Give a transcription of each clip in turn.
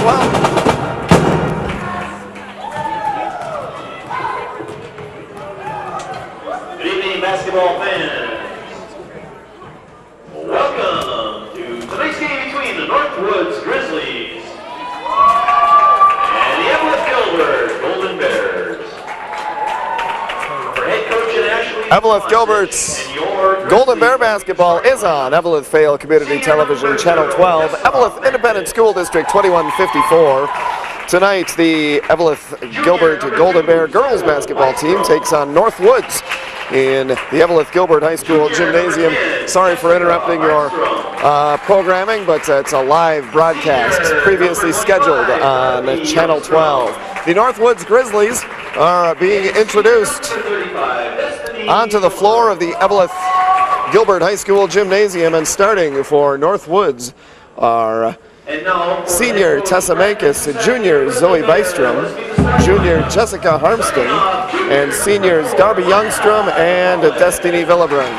well. Good evening, basketball fans. Welcome to tonight's game between the Northwoods Grizzlies and the Evelyn-Gilbert Golden Bears. For head coach and Ashley, Evelyn-Gilbert's Golden Bear basketball is on Evelyn-Vale Community Television, Channel 12, Evelyn Independent School District 2154. Tonight, the Evelyn-Gilbert Golden Bear girls basketball team takes on Northwoods in the Evelyn-Gilbert High School Gymnasium. Sorry for interrupting your programming, but it's a live broadcast previously scheduled on Channel 12. The Northwoods Grizzlies are being introduced onto the floor of the Evelyn-Gilbert High School Gymnasium, and starting for Northwoods are senior Tessa Mankis, junior Zoe Bystrom, junior Jessica Harmston, and seniors Darby Youngstrom and Destiny Villebron.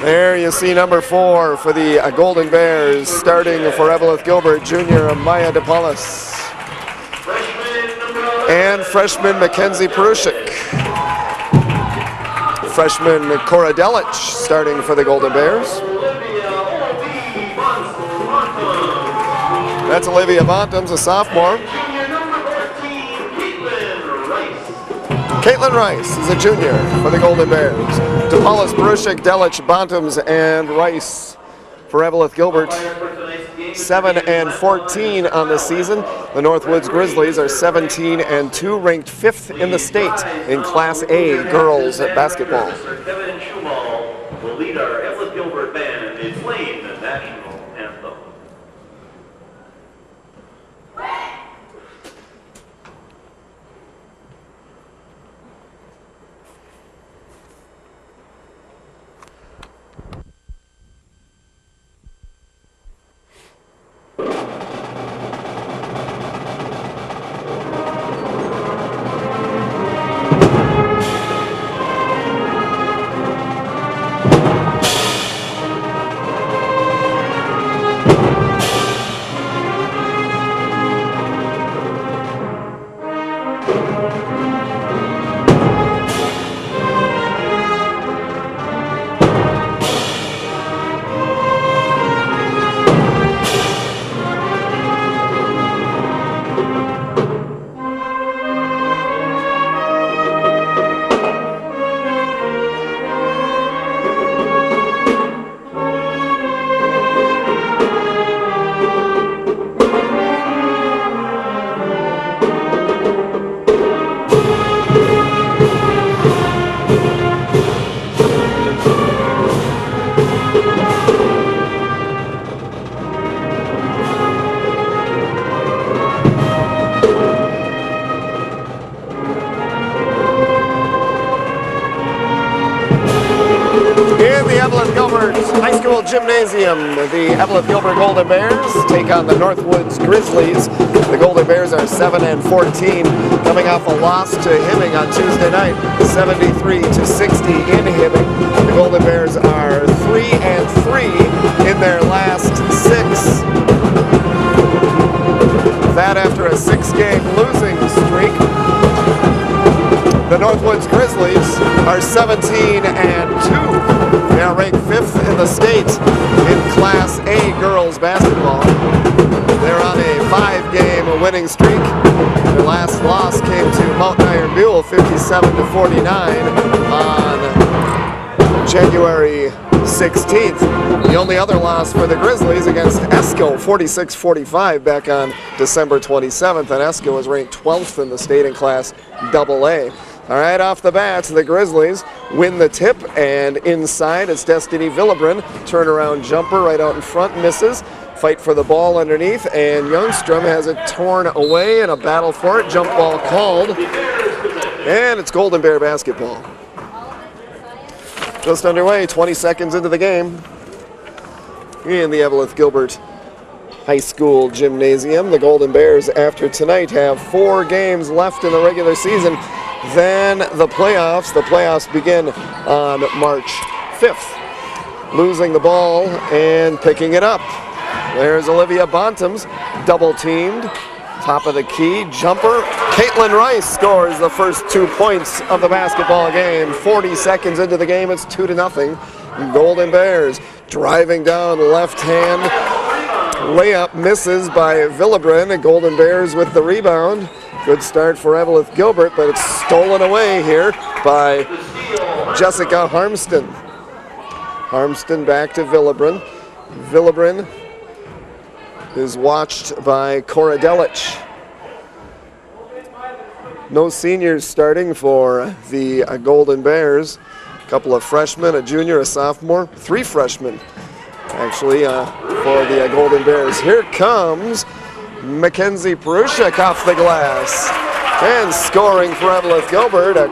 There you see number 4 for the Golden Bears, starting for Evelyn-Gilbert, junior Maya DePaulis, and freshman Mackenzie Perushik. Freshman Cora Delich starting for the Golden Bears. That's Olivia Bontums, a sophomore. Caitlin Rice is a junior for the Golden Bears. DePaulis, Perushik, Delich, Bontums, and Rice for Evelyn-Gilbert. 7-14 on the season. The Northwoods Grizzlies are 17-2, ranked 5th in the state in Class A girls basketball. Kevin Schumal will lead our Evelyn-Gilbert band and they play the national anthem. High School Gymnasium, the Evelyn-Gilbert Golden Bears take on the Northwoods Grizzlies. The Golden Bears are 7-14, coming off a loss to Hibbing on Tuesday night, 73-60 in Hibbing. The Golden Bears are 3-3 in their last 6. That after a 6-game losing streak. The Northwoods Grizzlies are 17-2. They are ranked 5th in the state in Class A girls basketball. They're on a 5-game winning streak. Their last loss came to Mountain Iron Buell, 57-49 on January 16th. The only other loss for the Grizzlies against Esco, 46-45 back on December 27th, and Esco is ranked 12th in the state in Class AA. All right, off the bat, the Grizzlies win the tip, and inside it's Destiny Villebron. Turnaround jumper right out in front, misses. Fight for the ball underneath, and Youngstrom has it torn away in a battle for it. Jump ball called, and it's Golden Bear basketball. Just underway, 20 seconds into the game in the Evelyn-Gilbert High School Gymnasium. The Golden Bears, after tonight, have 4 games left in the regular season. Then the playoffs. The playoffs begin on March 5th. Losing the ball and picking it up. There's Olivia Bontem's double teamed. Top of the key, jumper. Caitlin Rice scores the first 2 points of the basketball game. 40 seconds into the game, it's 2-0. Golden Bears driving down left hand. Layup misses by Villebrin. Golden Bears with the rebound. Good start for Evelyn Gilbert, but it's stolen away here by Jessica Harmston. Harmston back to Villebrin. Villebrin is watched by Cora Delich. No seniors starting for the Golden Bears. A couple of freshmen, a junior, a sophomore, 3 freshmen actually for the Golden Bears. Here comes Mackenzie Perushik off the glass and scoring for Evelyn Gilbert. An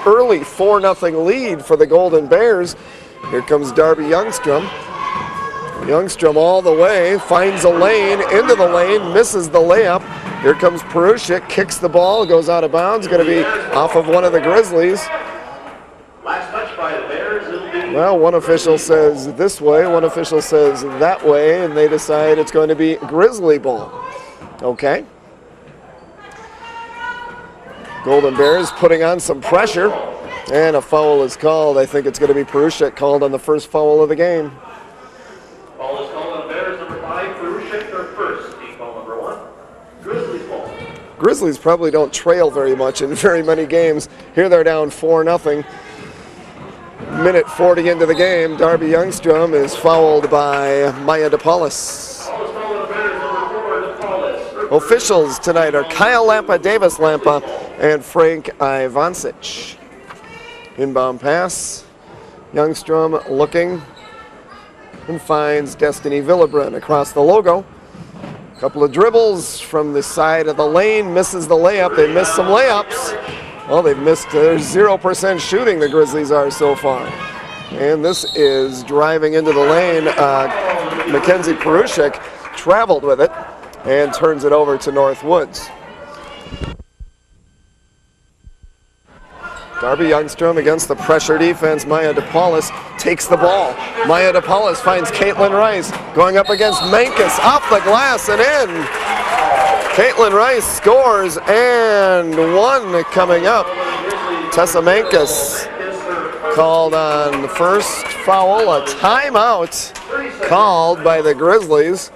early 4-0 lead for the Golden Bears. Here comes Darby Youngstrom. Youngstrom all the way, finds a lane, into the lane, misses the layup. Here comes Perushik, kicks the ball, goes out of bounds, going to be off of one of the Grizzlies. Last touch by the Bears, it'll be... Well, one official says this way, one official says that way, and they decide it's going to be Grizzly ball. Okay. Golden Bears putting on some pressure, and a foul is called. I think it's going to be Perushik called on the first foul of the game. Ball is called on Bears, number 5, Perushik, their first. Team ball number 1, Grizzlies ball. Grizzlies probably don't trail very much in very many games. Here they're down 4-0. Minute 40 into the game, Darby Youngstrom is fouled by Maya DePaulis. Ball is called on Bears, number 4, DePaulis. Officials tonight are Kyle Lampa, Davis Lampa, and Frank Ivancic. Inbound pass. Youngstrom looking and finds Destiny Villebrin across the logo. A couple of dribbles from the side of the lane, misses the layup. They missed some layups. Well, they've missed their 0% shooting, the Grizzlies are so far. And this is driving into the lane. Mackenzie Perushik traveled with it and turns it over to Northwoods. Darby Youngstrom against the pressure defense. Maya DePaulis takes the ball. Maya DePaulis finds Caitlin Rice going up against Mankus, off the glass and in. Caitlin Rice scores, and one coming up. Tessa Mankus called on the first foul. A timeout called by the Grizzlies.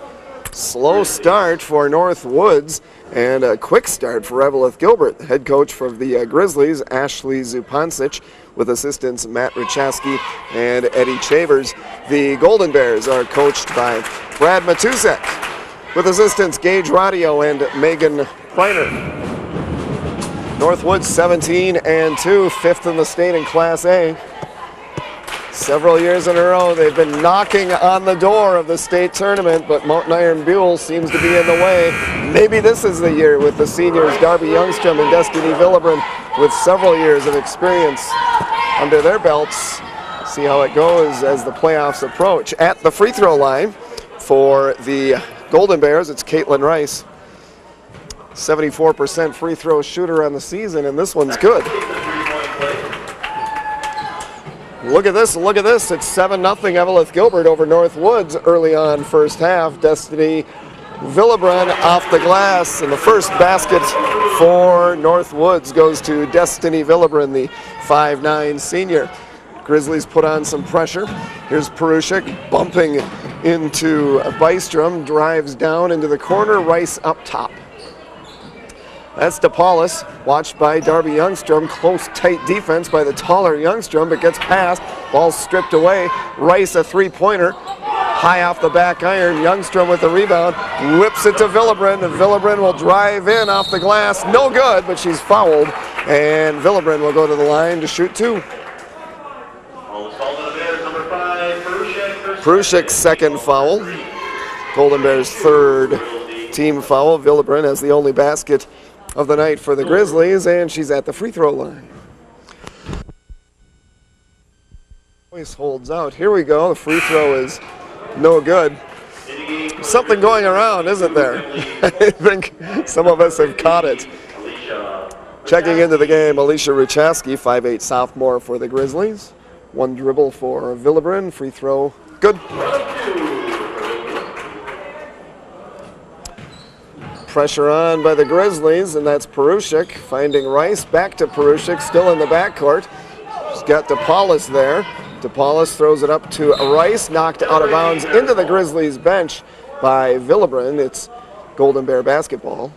Slow start for Northwoods and a quick start for Evelyn Gilbert. Head coach for the Grizzlies, Ashley Zupancic, with assistants Matt Ruchaski and Eddie Chavers. The Golden Bears are coached by Brad Matusek, with assistants Gage Radio and Megan Preiner. Northwoods 17-2, 5th in the state in Class A. Several years in a row, they've been knocking on the door of the state tournament, but Mountain Iron Buell seems to be in the way. Maybe this is the year with the seniors Darby Youngstrom and Destiny Villebrin, with several years of experience under their belts. See how it goes as the playoffs approach. At the free throw line for the Golden Bears, it's Caitlin Rice. 74% free throw shooter on the season, and this one's good. Look at this, look at this. It's 7-0 Evelyn Gilbert over Northwoods early on first half. Destiny Villebrin off the glass, and the first basket for Northwoods goes to Destiny Villebrin, the 5'9" senior. Grizzlies put on some pressure. Here's Perushik bumping into Bystrom, drives down into the corner, Rice up top. That's DePaulis, watched by Darby Youngstrom. Close, tight defense by the taller Youngstrom, but gets past. Ball stripped away. Rice, a three-pointer. High off the back iron. Youngstrom with the rebound. Whips it to Villebrin, and Villebrin will drive in off the glass. No good, but she's fouled. And Villebrin will go to the line to shoot 2. Perushik's second foul. Golden Bears' third team foul. Villebrin has the only basket of the night for the Grizzlies, and she's at the free throw line. Voice holds out. Here we go. The free throw is no good. Something going around, isn't there? I think some of us have caught it. Checking into the game, Alicia Ruchaski, 5'8" sophomore for the Grizzlies. One dribble for Villebrin. Free throw good. Pressure on by the Grizzlies, and that's Perushik finding Rice. Back to Perushik, still in the backcourt. She's got DePaulis there. DePaulis throws it up to Rice, knocked out of bounds into the Grizzlies bench by Villebrin. It's Golden Bear basketball.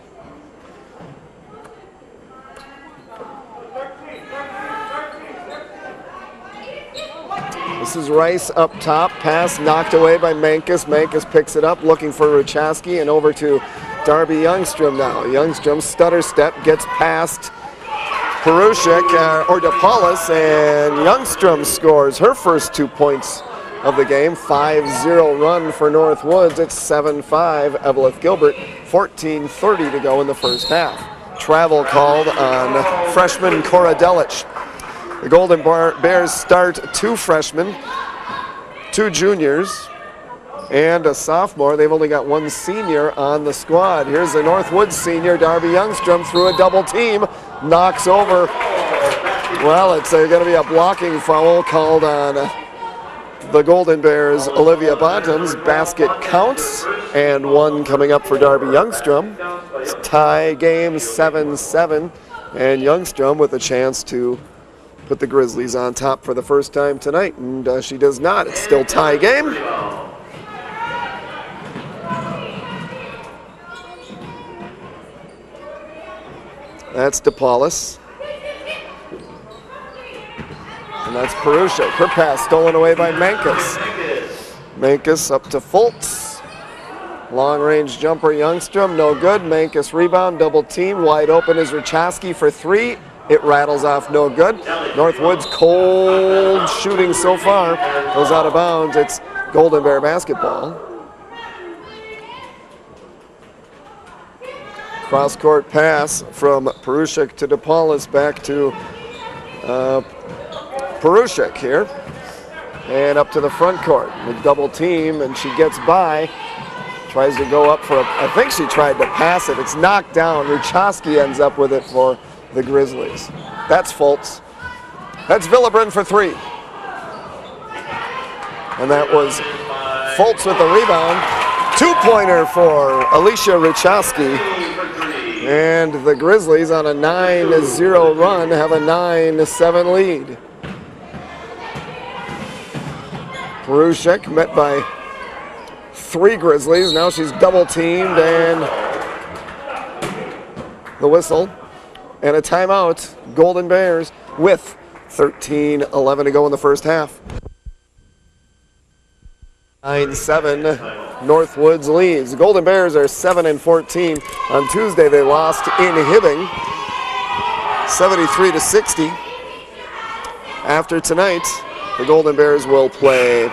This is Rice up top, pass knocked away by Mankus. Mankus picks it up, looking for Ruchowski, and over to Darby Youngstrom now. Youngstrom stutter step, gets past Perushik, or DePaulis, and Youngstrom scores her first 2 points of the game. 5-0 run for Northwoods. It's 7-5. Evelyn Gilbert, 14:30 to go in the first half. Travel called on freshman Cora Delic. The Golden Bears start 2 freshmen, 2 juniors, and a sophomore. They've only got 1 senior on the squad. Here's the Northwoods senior, Darby Youngstrom, through a double team, knocks over. Well, it's going to be a blocking foul called on the Golden Bears' Olivia Bottoms. Basket counts, and 1 coming up for Darby Youngstrom. It's tie game, 7-7, and Youngstrom with a chance to put the Grizzlies on top for the first time tonight, and she does not. It's still tie game. That's DePaulis. And that's Perushik. Her pass stolen away by Mankus. Mankus up to Fultz. Long-range jumper Youngstrom, no good. Mankus rebound, double team. Wide open is Ruchowski for 3. It rattles off, no good. Northwoods cold shooting so far. Goes out of bounds. It's Golden Bear basketball. Cross-court pass from Perushik to DePaulis, back to Perushik here. And up to the front court. The double team, and she gets by. Tries to go up for I think she tried to pass it. It's knocked down. Ruchowski ends up with it for the Grizzlies. That's Fultz. That's Villebrin for 3. And that was Fultz with the rebound. 2-pointer for Alicia Ruchowski. And the Grizzlies on a 9-0 run have a 9-7 lead. Perushik met by 3 Grizzlies. Now she's double teamed, and the whistle. And a timeout, Golden Bears, with 13:11 to go in the first half. 9-7, Northwoods leads. The Golden Bears are 7-14. On Tuesday, they lost in Hibbing, 73-60. After tonight, the Golden Bears will play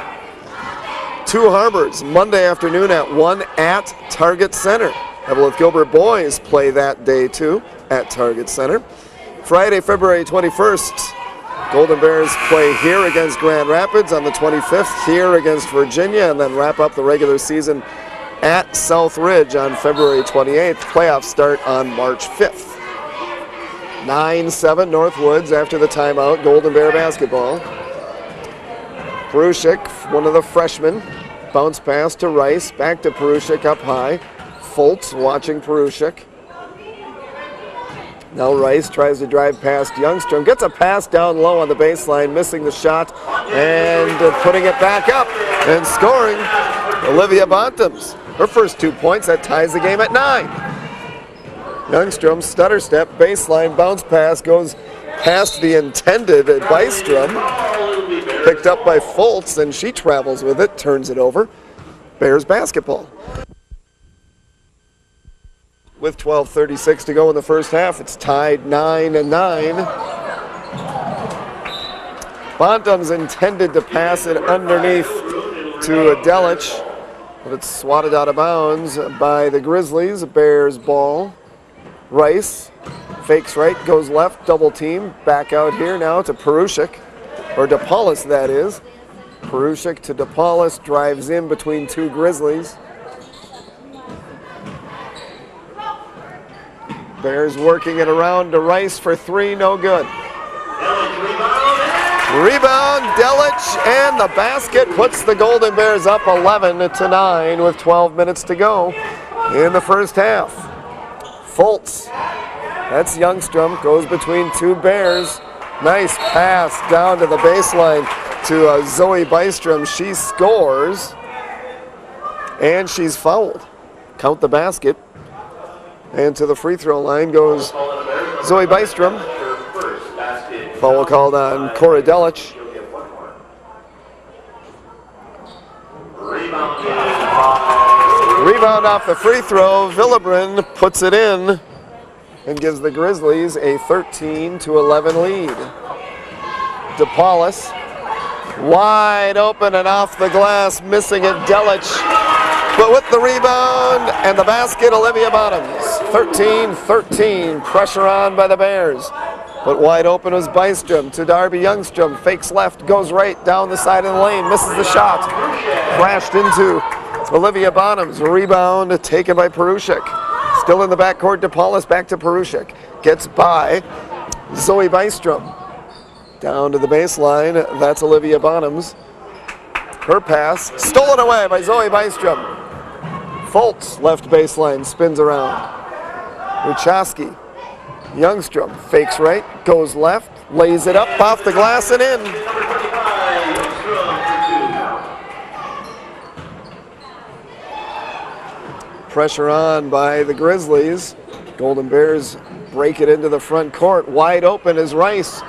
2 Harbors Monday afternoon at 1 at Target Center. Evelyn Gilbert boys play that day too at Target Center. Friday, February 21st, Golden Bears play here against Grand Rapids. On the 25th, here against Virginia, and then wrap up the regular season at South Ridge on February 28th. Playoffs start on March 5th. 9-7 Northwoods after the timeout. Golden Bear basketball. Perushik, one of the freshmen. Bounce pass to Rice. Back to Perushik up high. Fultz watching Perushik. Now Rice tries to drive past Youngstrom. Gets a pass down low on the baseline, missing the shot, and putting it back up and scoring. Olivia Bottoms. Her first 2 points. That ties the game at 9. Youngstrom stutter step, baseline bounce pass, goes past the intended Bystrom. Picked up by Fultz, and she travels with it, turns it over. Bears basketball. With 12:36 to go in the first half, it's tied 9-9. Bottoms intended to pass it underneath to Delic, but it's swatted out of bounds by the Grizzlies. Bears ball. Rice fakes right, goes left, double team. Back out here now to Perushik, or DePaulis that is. Perushik to DePaulis, drives in between 2 Grizzlies. Bears working it around to Rice for 3, no good. Rebound, Delic, and the basket puts the Golden Bears up 11-9 with 12 minutes to go in the first half. Foltz. That's Youngstrom. Goes between two Bears. Nice pass down to the baseline to Zoe Bystrom. She scores. And she's fouled. Count the basket. And to the free throw line goes Zoe Bystrom. Foul called on Cora Delic. Rebound off the free throw. Villebrin puts it in and gives the Grizzlies a 13-11 lead. DePaulis wide open and off the glass, missing it. Delic, but with the rebound and the basket, Olivia Bottoms. 13-13, pressure on by the Bears. But wide open was Bystrom to Darby Youngstrom. Fakes left, goes right down the side of the lane, misses the shot. Crashed into Olivia Bottoms. Rebound taken by Perushik. Still in the backcourt, DePaulis back to Perushik. Gets by Zoe Bystrom. Down to the baseline, that's Olivia Bottoms. Her pass, stolen away by Zoe Bystrom. Foltz, left baseline, spins around. Ruchowski. Youngstrom fakes right, goes left, lays it up off the glass and in. Pressure on by the Grizzlies. Golden Bears break it into the front court. Wide open is Rice.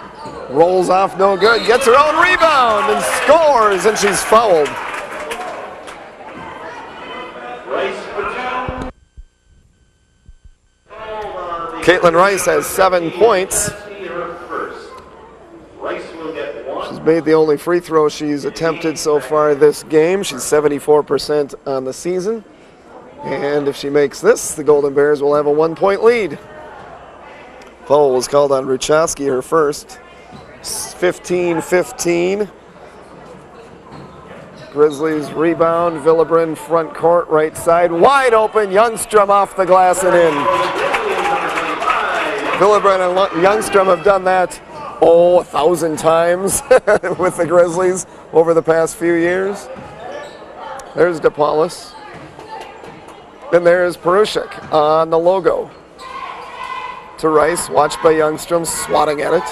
Rolls off, no good. Gets her own rebound and scores, and she's fouled. Caitlin Rice has 7 points. She's made the only free throw she's attempted so far this game. She's 74% on the season. And if she makes this, the Golden Bears will have a 1-point lead. Foul was called on Ruchowski, her first. 15-15. Grizzlies rebound. Villebrin front court, right side. Wide open. Youngstrom off the glass and in. Villebrin and Youngstrom have done that, 1,000 times with the Grizzlies over the past few years. There's DePaulis. And there's Perushik on the logo. To Rice, watched by Youngstrom, swatting at it.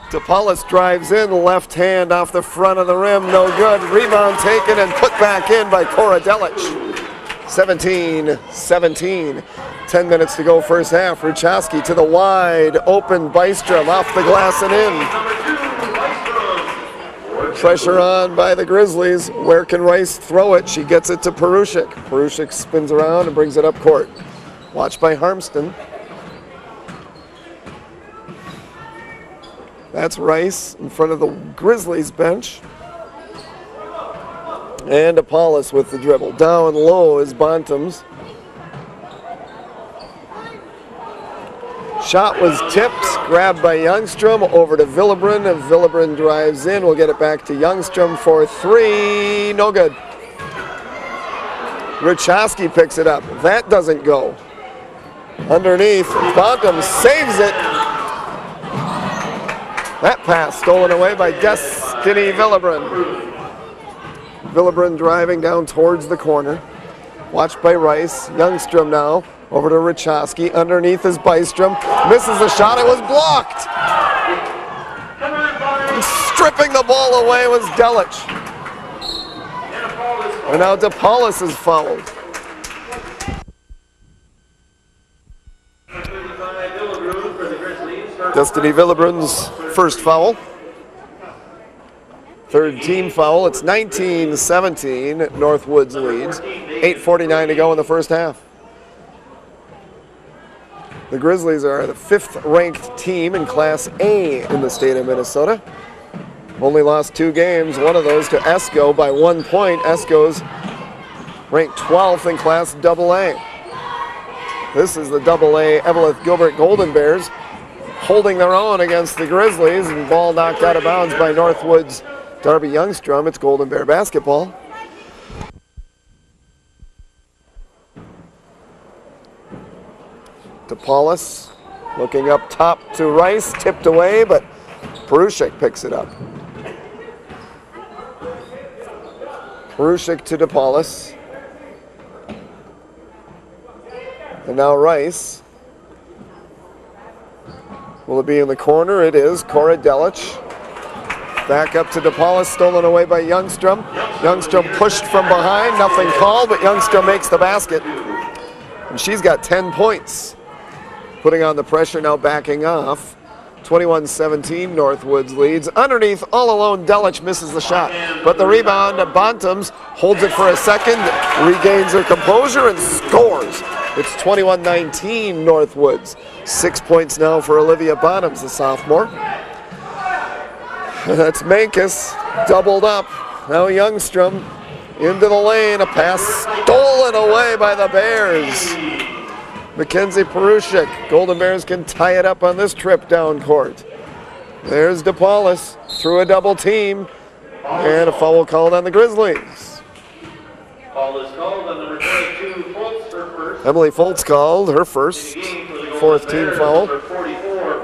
DePaulis drives in, left hand off the front of the rim, no good. Rebound taken and put back in by Cora Delic. 17-17. 10 minutes to go first half. Ruchowski to the wide open Bystrom off the glass and in. Pressure on by the Grizzlies. Where can Rice throw it? She gets it to Perushik. Perushik spins around and brings it up court. Watched by Harmston. That's Rice in front of the Grizzlies bench. And DePaulis with the dribble. Down low is Bontem's. Shot was tipped, grabbed by Youngstrom, over to Villebrin. And Villebrin drives in. We'll get it back to Youngstrom for 3. No good. Ruchowski picks it up. That doesn't go. Underneath, Bontem saves it. That pass stolen away by Destiny Villebrin. Villebrin driving down towards the corner. Watched by Rice. Youngstrom now over to Ruchowski. Underneath is Bystrom. Misses the shot. It was blocked. Stripping the ball away was Delic. And now DePaulis is fouled. Destiny Villebrin's first foul. Third team foul. It's 19-17. Northwoods leads. 8:49 to go in the first half. The Grizzlies are the 5th ranked team in Class A in the state of Minnesota. Only lost 2 games, one of those to Esco by 1 point. Esco's ranked 12th in Class AA. This is the AA Evelyn Gilbert Golden Bears holding their own against the Grizzlies, and ball knocked out of bounds by Northwoods' Darby Youngstrom. It's Golden Bear basketball. DePaulis looking up top to Rice, tipped away, but Perushik picks it up. Perushik to DePaulis. And now Rice. Will it be in the corner? It is. Cora Delich. Back up to DePaula, stolen away by Youngstrom. Youngstrom pushed from behind, nothing called, but Youngstrom makes the basket. And she's got 10 points. Putting on the pressure, now backing off. 21-17, Northwoods leads. Underneath, all alone, Delich misses the shot. But the rebound, Bontemps holds it for a second, regains her composure, and scores. It's 21-19, Northwoods. 6 points now for Olivia Bontemps, the sophomore. That's Mankus, doubled up. Now Youngstrom into the lane, a pass stolen away by the Bears. Mackenzie Perushik. Golden Bears can tie it up on this trip down court. There's DePaulis through a double team, and a foul called on the Grizzlies. Foul is called on number 22, Foltz, her first. Emily Foltz called her first, fourth team foul.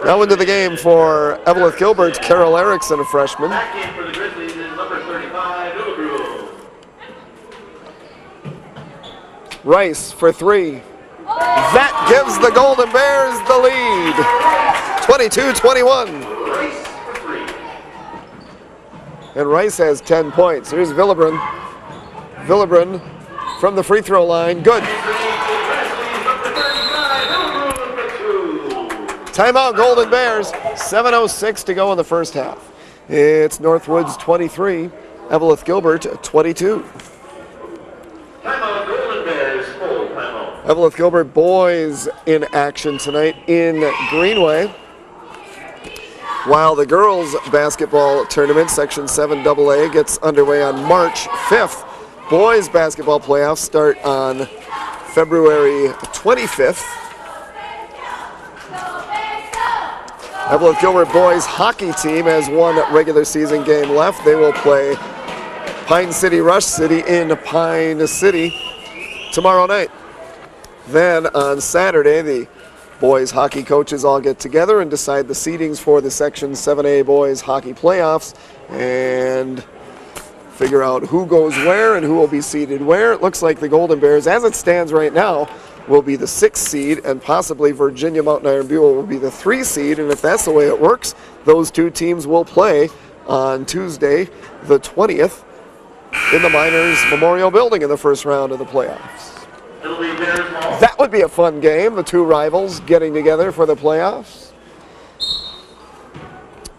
Now into the game for Evelyn Gilbert, Carol Erickson, a freshman. Back in for the Grizzlies is number 35, Illebrew. Rice for three. That gives the Golden Bears the lead. 22-21. Rice for three. And Rice has 10 points. Here's Villebren. Villebren from the free throw line. Good. Timeout, Golden Bears. 7:06 to go in the first half. It's Northwoods 23, Evelyn Gilbert 22. Timeout, Golden Bears, full timeout. Evelyn Gilbert boys in action tonight in Greenway. While the girls basketball tournament, Section 7 AA, gets underway on March 5th. Boys basketball playoffs start on February 25th. Evelyn Gilbert boys hockey team has one regular season game left. They will play Pine City Rush City in Pine City tomorrow night. Then on Saturday, the boys hockey coaches all get together and decide the seedings for the Section 7A boys hockey playoffs and figure out who goes where and who will be seeded where. It looks like the Golden Bears, as it stands right now, will be the 6th seed, and possibly Virginia Mountain Iron Buell will be the 3 seed. And if that's the way it works, those two teams will play on Tuesday, the 20th, in the Miners Memorial Building in the first round of the playoffs. It'll be Bears ball. That would be a fun game, the two rivals getting together for the playoffs.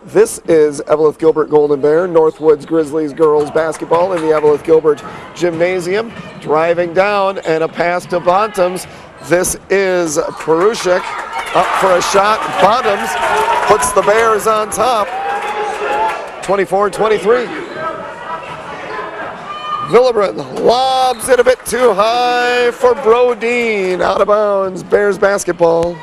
This is Evelyn Gilbert Golden Bear, Northwoods Grizzlies girls basketball in the Evelyn Gilbert Gymnasium. Driving down and a pass to Bontemps. This is Perushik up for a shot. Bontemps puts the Bears on top. 24-23. Villebren lobs it a bit too high for Brodeen. Out of bounds, Bears basketball.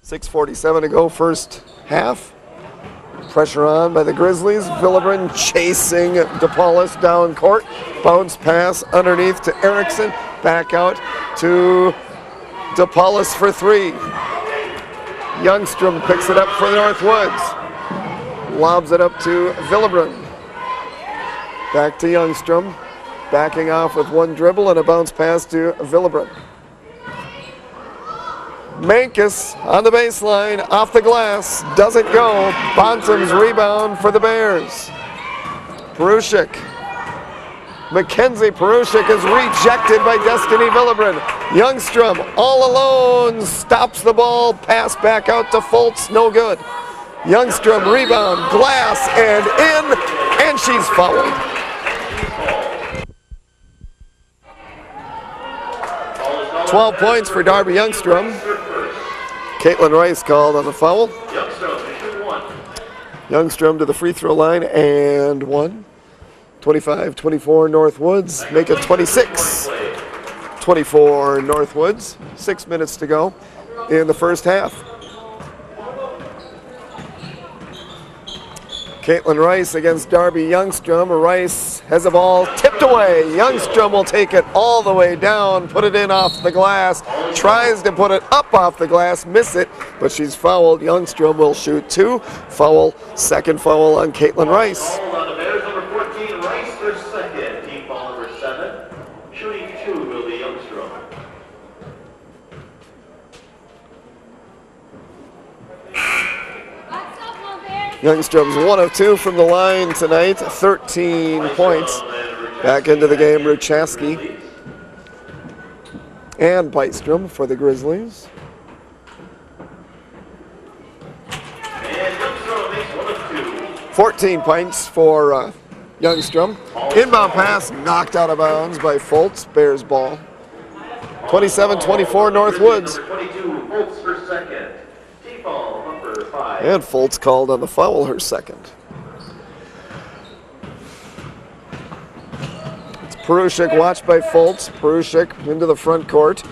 6:47 to go first half. Pressure on by the Grizzlies. Villebren chasing DePaulis down court. Bounce pass underneath to Erickson. Back out to DePaulis for three. Youngstrom picks it up for the Northwoods. Lobs it up to Villebren. Back to Youngstrom. Backing off with one dribble and a bounce pass to Villebren. Mankus on the baseline, off the glass, doesn't go. Bontemps rebound for the Bears. Perushik. Mackenzie Perushik is rejected by Destiny Villebren. Youngstrom all alone, stops the ball, pass back out to Foltz, no good. Youngstrom rebound, glass and in, and she's fouled. Ball is 12 points for Darby Youngstrom. Caitlin Rice called on the foul. Youngstrom to the free throw line and one. 25-24 Northwoods, make it 26-24 Northwoods. 6 minutes to go in the first half. Caitlin Rice against Darby Youngstrom. Rice has a ball tipped away. Youngstrom will take it all the way down, put it in off the glass, tries to put it up off the glass, miss it, but she's fouled. Youngstrom will shoot two. Foul, second foul on Caitlin Rice. Foul on the Bears, number 14, Rice, their second. Team foul number 7. Shooting 2 will be Youngstrom. Youngstrom's 1 of 2 from the line tonight, 13 points. Back into the game, Ruchaski and Bystrom for the Grizzlies. And Youngstrom makes 1 of 2. 14 points for Youngstrom. Inbound pass knocked out of bounds by Foltz. Bears ball. 27-24 Northwoods. 22, Foltz for second. T-ball number 5. And Foltz called on the foul, her second. It's Perushik watched by Foltz. Perushik into the front court.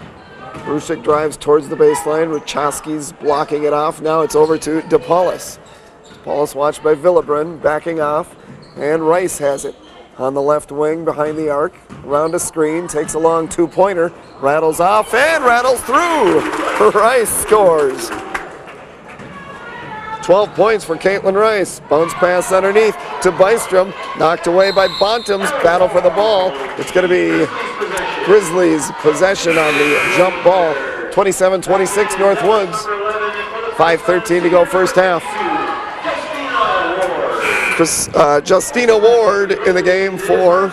Perushik drives towards the baseline. Ruchaski's blocking it off. Now it's over to DePaulis. DePaulis watched by Villebrin, backing off. And Rice has it on the left wing behind the arc. Around a screen, takes a long two-pointer, rattles off and rattles through. Rice scores. 12 points for Caitlin Rice. Bounce pass underneath to Bystrom. Knocked away by Bontem's. Battle for the ball. It's going to be Grizzlies possession on the jump ball. 27-26 Northwoods. 5:13 to go first half. Justina Ward in the game for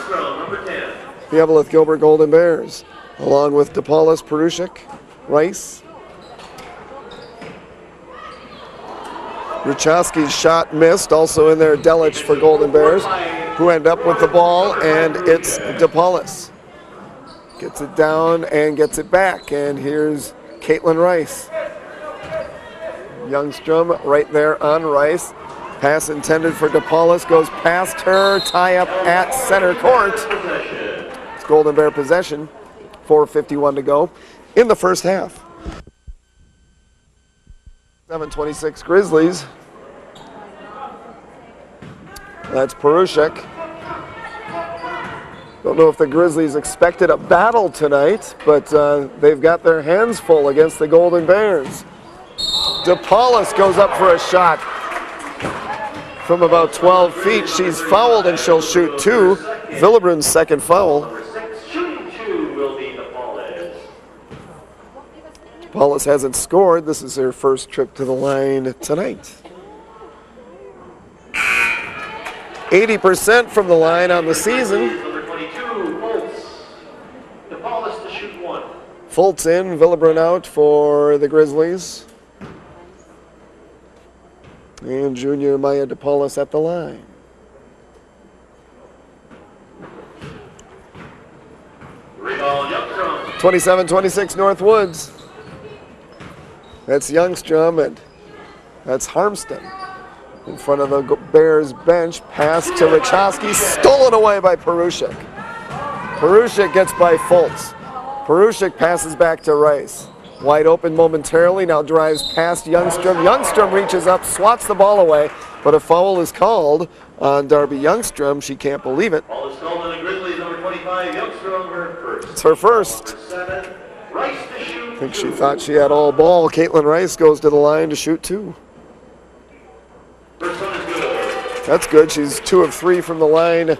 the Eveleth Gilbert Golden Bears, along with DePaulis, Perushik, Rice. Ruchaski's shot missed, also in there Delich for Golden Bears, who end up with the ball, and it's DePaulis. Gets it down and gets it back, and here's Caitlin Rice. Youngstrom right there on Rice. Pass intended for DePaulis, goes past her, tie up at center court. It's Golden Bear possession, 4:51 to go in the first half. 7:26 Grizzlies. That's Perushik. Don't know if the Grizzlies expected a battle tonight, but they've got their hands full against the Golden Bears. DePaulis goes up for a shot from about 12 feet. She's fouled and she'll shoot 2. Villebrin's second foul. Shooting 2 will be DePaulis. DePaulis hasn't scored. This is her first trip to the line tonight. 80% from the line on the season. Number 22, Foltz. DePaulis to shoot 1. Foltz in, Villebrin out for the Grizzlies. And junior Maya DePaulis at the line. Rebound, Youngstrom. 27-26 Northwoods. That's Youngstrom and that's Harmston. In front of the Bears bench, pass to Ruchaski, stolen away by Perushik. Perushik gets by Foltz. Perushik passes back to Rice. Wide open momentarily, now drives past Youngstrom. Youngstrom reaches up, swats the ball away, but a foul is called on Darby Youngstrom. She can't believe it. Ball is called on the Grizzlies, number 25, Youngstrom, her first. It's her first. Number 7, Rice to shoot. I think she thought she had all ball. Caitlin Rice goes to the line to shoot 2. First one is good. That's good. She's 2 of 3 from the line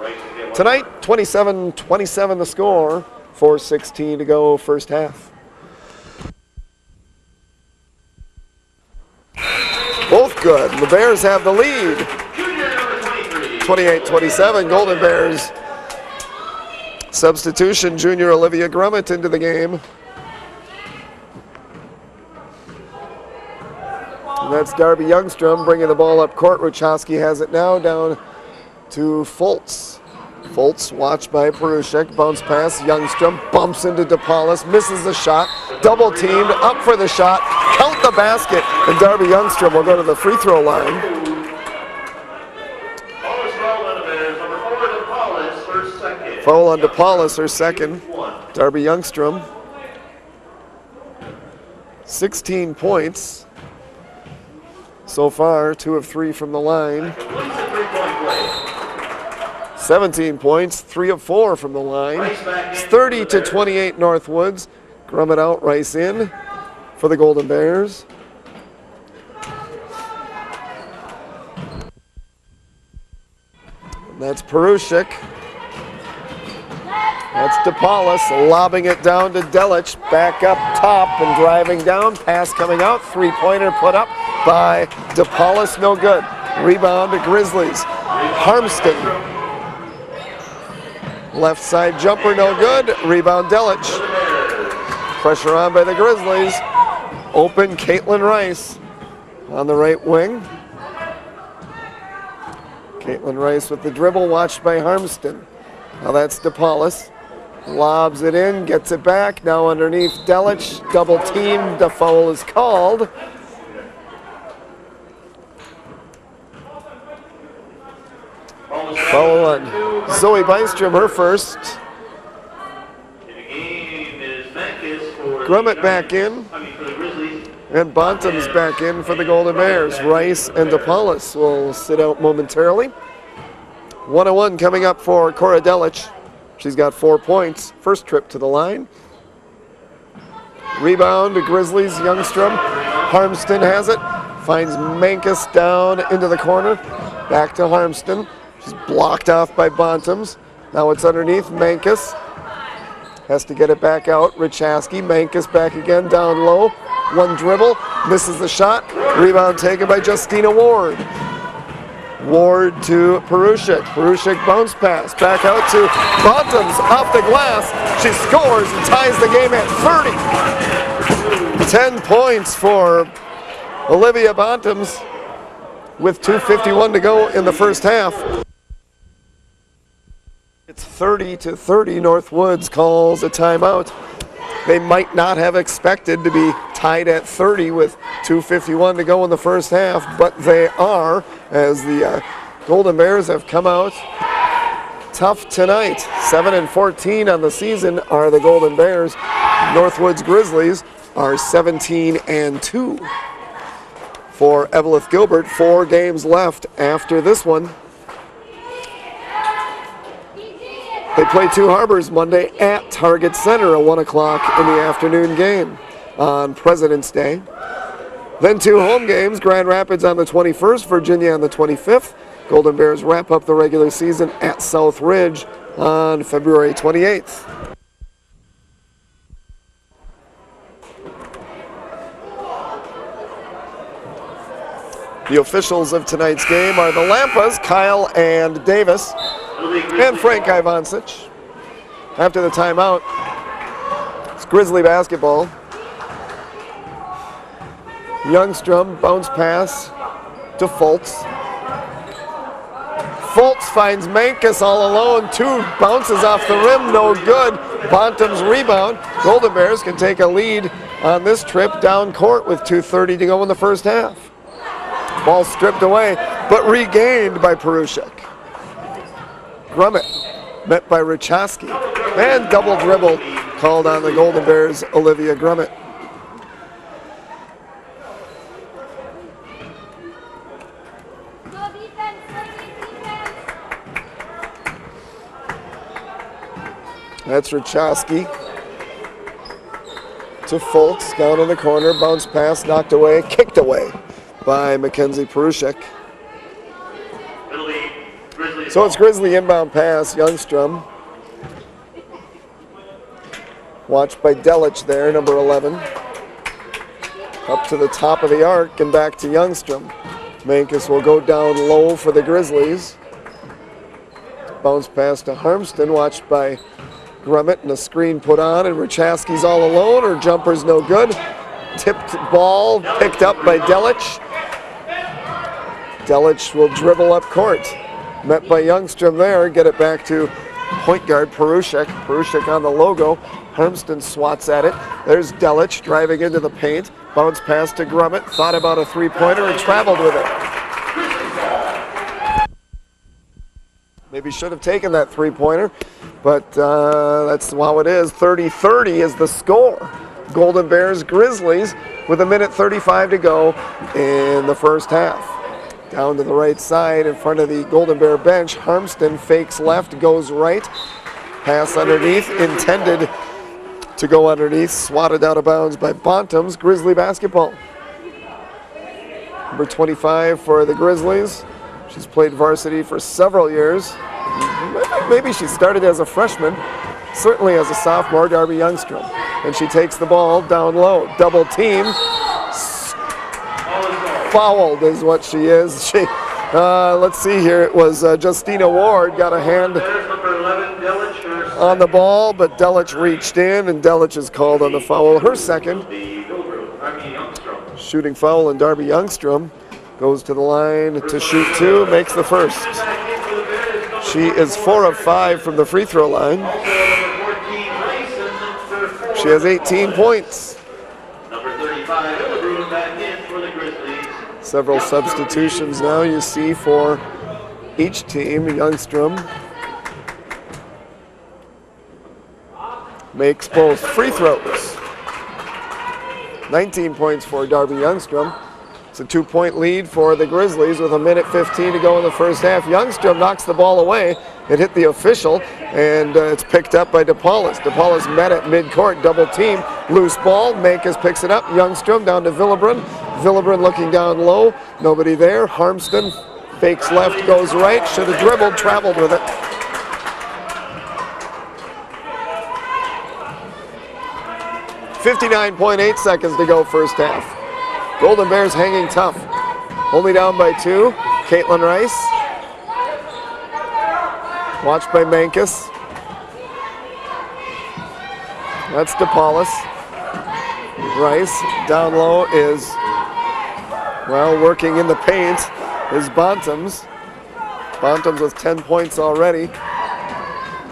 tonight. 27-27 the score. 4:16 to go first half. Both good. The Bears have the lead. 28-27. Golden Bears. Substitution, junior Olivia Grummett into the game. And that's Darby Youngstrom bringing the ball up court. Ruchaski has it now down to Foltz. Foltz watched by Perushik. Bounce pass. Youngstrom bumps into DePaulis. Misses the shot. Double teamed. Up for the shot. Count the basket. And Darby Youngstrom will go to the free throw line. Foul on DePaulis, her second. Darby Youngstrom. 16 points. So far, 2 of 3 from the line. 17 points, 3 of 4 from the line. It's 30-28 Northwoods. Grummett out, Rice in for the Golden Bears. And that's Perushik. That's DePaulus lobbing it down to Delich. Back up top and driving down. Pass coming out. Three-pointer put up by DePaulus. No good. Rebound to Grizzlies. Harmston. Left side jumper, no good. Rebound Delich. Pressure on by the Grizzlies. Open Caitlin Rice on the right wing. Caitlin Rice with the dribble, watched by Harmston. Now that's DePaulus. Lobs it in, gets it back. Now underneath Delich. Double team. The foul is called. Foul on Zoe Bystrom, her first. Grummett back in. And Bontum's back in for the Golden Bears. Rice and DePaulus will sit out momentarily. 101 coming up for Cora Delich. She's got 4 points. First trip to the line. Rebound to Grizzlies. Youngstrom. Harmston has it. Finds Mankus down into the corner. Back to Harmston. She's blocked off by Bontum's. Now it's underneath Mankus. Has to get it back out. Richaski. Mankus back again down low. One dribble. Misses the shot. Rebound taken by Justina Ward. Ward to Perushik. Perushik bounce pass. Back out to Bontum's off the glass. She scores and ties the game at 30. 10 points for Olivia Bontum's with 2:51 to go in the first half. It's 30-30. Northwoods calls a timeout. They might not have expected to be tied at 30 with 2:51 to go in the first half, but they are, as the Golden Bears have come out tough tonight. 7-14 on the season are the Golden Bears. Northwoods Grizzlies are 17-2. For Evelyn Gilbert, 4 games left after this one. They play Two Harbors Monday at Target Center, a 1 o'clock in the afternoon game on President's Day. Then 2 home games, Grand Rapids on the 21st, Virginia on the 25th. Golden Bears wrap up the regular season at South Ridge on February 28th. The officials of tonight's game are the Lampas, Kyle and Davis, and Frank Ivancic. After the timeout, it's Grizzly basketball. Youngstrom, bounce pass to Fultz. Fultz finds Mankus all alone. 2 bounces off the rim, no good. Bontum's rebound. Golden Bears can take a lead on this trip down court with 2:30 to go in the first half. Ball stripped away, but regained by Perushik. Grummett met by Richaski. And double dribble called on the Golden Bears' Olivia Grummett. That's Richaski to Fultz, down in the corner, bounce pass, knocked away, kicked away by Mackenzie Perushik. So it's Grizzly inbound pass, Youngstrom. Watched by Delich there, number 11. Up to the top of the arc and back to Youngstrom. Mankus will go down low for the Grizzlies. Bounce pass to Harmston, watched by Grummett, and a screen put on, and Richaski's all alone. Her jumper's no good. Tipped ball, picked up by Delich. Delich will dribble up court. Met by Youngstrom there, get it back to point guard Perushik. Perushik on the logo. Harmston swats at it. There's Delich driving into the paint. Bounce pass to Grummett. Thought about a three-pointer and traveled with it. Maybe should have taken that three-pointer, but that's how it is. 30-30 is the score. Golden Bears Grizzlies with 1:35 to go in the first half. Down to the right side in front of the Golden Bear bench. Harmston fakes left, goes right. Pass underneath, intended to go underneath. Swatted out of bounds by Bontum's. Grizzly basketball. Number 25 for the Grizzlies. She's played varsity for several years. Maybe she started as a freshman. certainly as a sophomore, Darby Youngstrom. And she takes the ball down low. Double team. Fouled is what she is. She, let's see here. It was Justina Ward got a hand on the ball, but Delich reached in, and Delich is called on the foul. Her second. Shooting foul, and Darby Youngstrom goes to the line to shoot two, makes the first. She is 4 of 5 from the free throw line. She has 18 points. Several substitutions now you see for each team. Youngstrom makes both free throws. 19 points for Darby Youngstrom. It's a 2-point lead for the Grizzlies with 1:15 to go in the first half. Youngstrom knocks the ball away. It hit the official, and it's picked up by DePaulis. DePaulis met at midcourt, double team, loose ball. Mankus picks it up. Youngstrom down to Villebron. Villebron looking down low. Nobody there. Harmston fakes left, goes right. Should have dribbled, traveled with it. .8 seconds to go first half. Golden Bears hanging tough. Only down by 2. Caitlin Rice. Watched by Mankus. That's DePaulis. Rice down low is, well, working in the paint is Bontemps. Bontemps with 10 points already.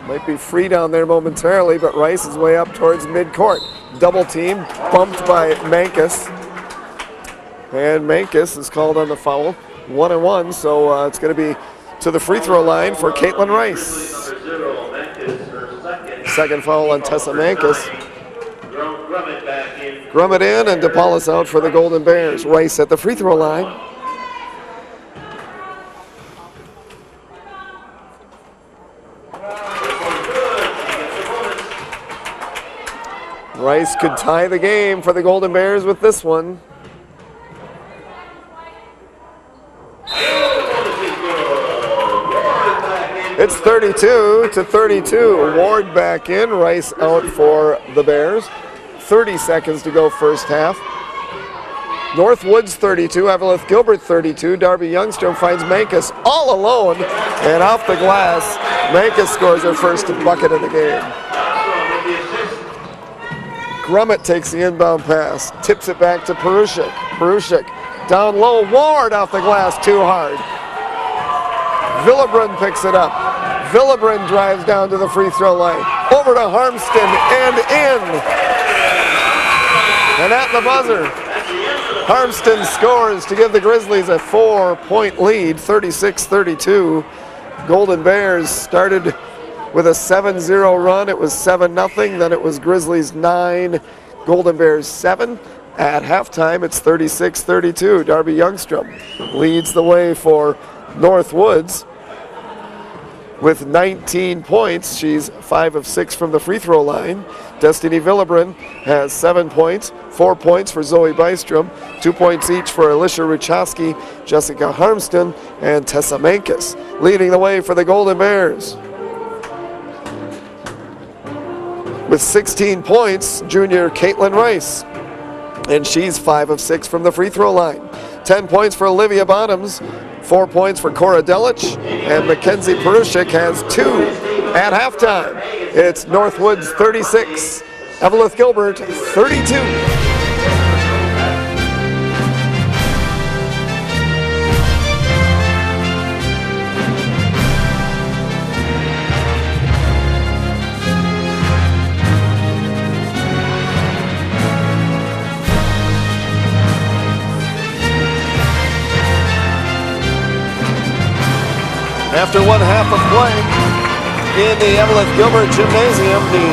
Might be free down there momentarily, but Rice is way up towards midcourt. Double team, bumped by Mankus. And Mankus is called on the foul. 1-1, so it's going to be to the free throw line for Caitlin Rice. Second foul on Tessa Mankus. Grummett in and DePaulis out for the Golden Bears. Rice at the free throw line. Rice could tie the game for the Golden Bears with this one. It's 32-32. Ward back in, Rice out for the Bears. 30 seconds to go first half. Northwoods 32, Evelyn Gilbert 32. Darby Youngstrom finds Mankus all alone, and off the glass, Mankus scores her first bucket of the game. Grummett takes the inbound pass, tips it back to Perushik. Perushik down low, Ward off the glass, too hard. Villebron picks it up. Villebron drives down to the free throw line. Over to Harmston and in. And at the buzzer, Harmston scores to give the Grizzlies a 4-point lead, 36-32. Golden Bears started with a 7-0 run. It was 7-0, then it was Grizzlies 9, Golden Bears 7. At halftime, it's 36-32. Darby Youngstrom leads the way for Northwoods with 19 points. She's 5 of 6 from the free throw line. Destiny Villebron has 7 points, 4 points for Zoe Bystrom, 2 points each for Alicia Ruchowski, Jessica Harmston, and Tessa Mankus. Leading the way for the Golden Bears with 16 points, junior Caitlin Rice. And she's 5 of 6 from the free throw line. 10 points for Olivia Bottoms, 4 points for Cora Delich, and Mackenzie Perushik has 2 at halftime. It's Northwoods 36, Evelyn Gilbert 32. After one half of play in the Evelyn Gilbert Gymnasium, the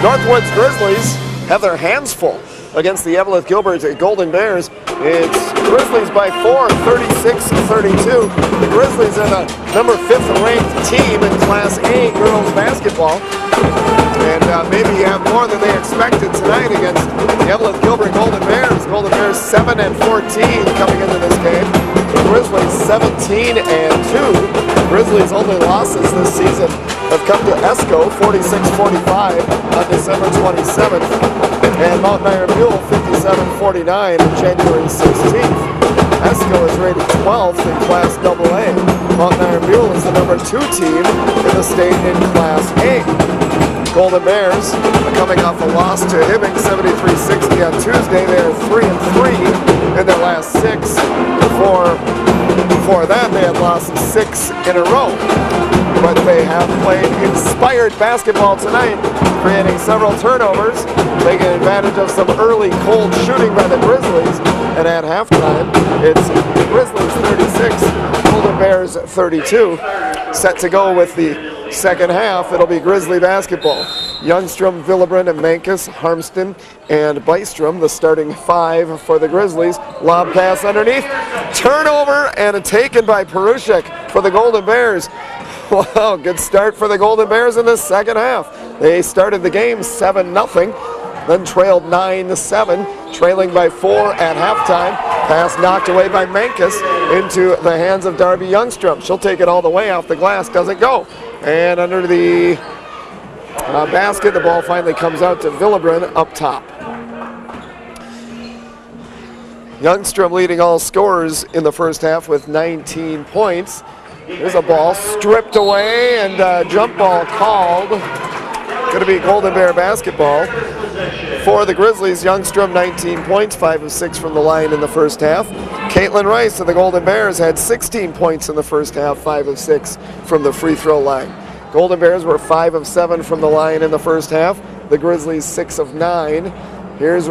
Northwoods Grizzlies have their hands full against the Evelyn Gilbert Golden Bears. It's Grizzlies by 4, 36-32. The Grizzlies are the number 5th ranked team in Class A girls basketball. And maybe you have more than they expected tonight against the Evelyn Gilbert Golden Bears. Golden Bears 7-14 coming into this game. The Grizzlies 17-2. Grizzlies' only losses this season have come to ESCO 46-45 on December 27th, and Mountain Iron Mule 57-49 on January 16th. ESCO is rated 12th in Class AA. Mountain Iron Mule is the number 2 team in the state in Class A. Golden Bears are coming off a loss to Hibbing 73-60 on Tuesday. They are 3-3 in their last 6. Before that, they had lost 6 in a row. But they have played inspired basketball tonight, creating several turnovers, taking advantage of some early cold shooting by the Grizzlies. And at halftime, it's Grizzlies 36, Golden Bears 32. Set to go with the second half, it'll be Grizzly basketball. Youngstrom, Villebrin, and Mankus, Harmston, and Bystrom, the starting 5 for the Grizzlies. Lob pass underneath, turnover, and taken by Perushik for the Golden Bears. Wow, good start for the Golden Bears in the second half. They started the game 7-0, then trailed 9-7, trailing by 4 at halftime. Pass knocked away by Mankus into the hands of Darby Youngstrom. She'll take it all the way off the glass, doesn't go. And under the basket, the ball finally comes out to Villebrin up top. Youngstrom leading all scorers in the first half with 19 points. There's a ball stripped away and jump ball called. Going to be Golden Bear basketball. For the Grizzlies, Youngstrom 19 points, 5 of 6 from the line in the first half. Caitlin Rice of the Golden Bears had 16 points in the first half, 5 of 6 from the free throw line. Golden Bears were 5 of 7 from the line in the first half. The Grizzlies 6 of 9. Here's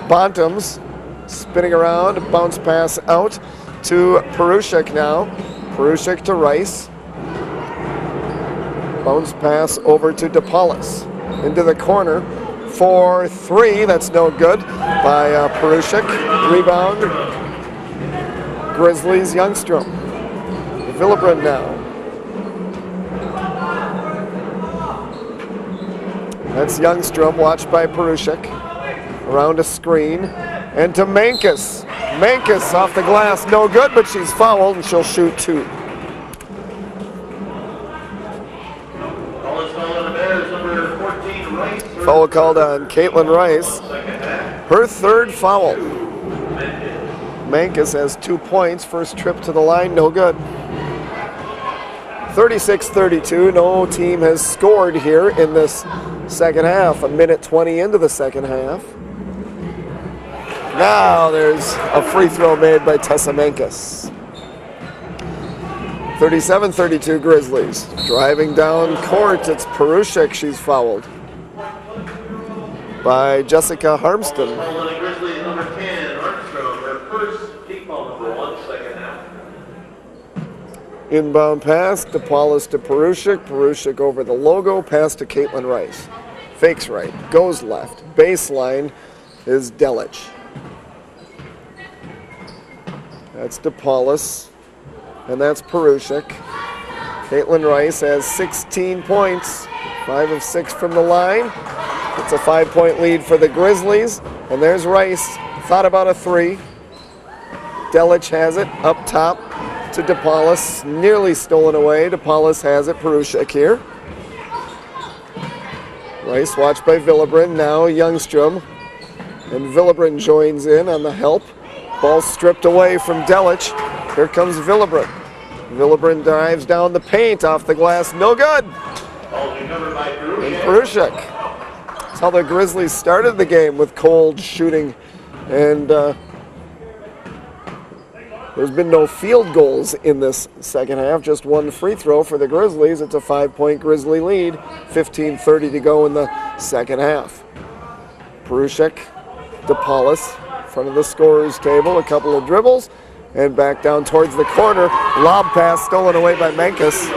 Bontem's spinning around, bounce pass out to Perushik now. Perushik to Rice. Bounce pass over to DePaulis. Into the corner for 3. That's no good by Perushik. Rebound. Grizzlies Youngstrom. Villebrin now. That's Youngstrom, watched by Perushik. Around a screen. And to Mankus. Mankus off the glass, no good, but she's fouled and she'll shoot 2. Foul called on Caitlin Rice. Her 3rd foul. Mankus has 2 points. First trip to the line, no good. 36-32. No team has scored here in this second half. A minute 20 into the second half. Now there's a free throw made by Tessa Mankus. 37-32 Grizzlies. Driving down court, it's Perushik. She's fouled by Jessica Harmston. Inbound pass, DePaulis to Perushik. Perushik over the logo, pass to Caitlin Rice. Fakes right, goes left. Baseline is Delich. That's DePaulis, and that's Perushik. Caitlin Rice has 16 points, 5 of 6 from the line. It's a 5-point lead for the Grizzlies, and there's Rice. Thought about a 3. Delich has it up top to DePaulis, nearly stolen away. DePaulis has it, Perushik here. Rice watched by Villebrin, now Youngstrom, and Villebrin joins in on the help. Ball stripped away from Delich. Here comes Villebrin. Villebrin dives down the paint off the glass, no good. And Perushik. That's how the Grizzlies started the game, with cold shooting, and there's been no field goals in this second half, just 1 free throw for the Grizzlies. It's a 5-point Grizzly lead, 15:30 to go in the second half. Perushik, DePaulis, front of the scorer's table, a couple of dribbles, and back down towards the corner. Lob pass stolen away by Mankus.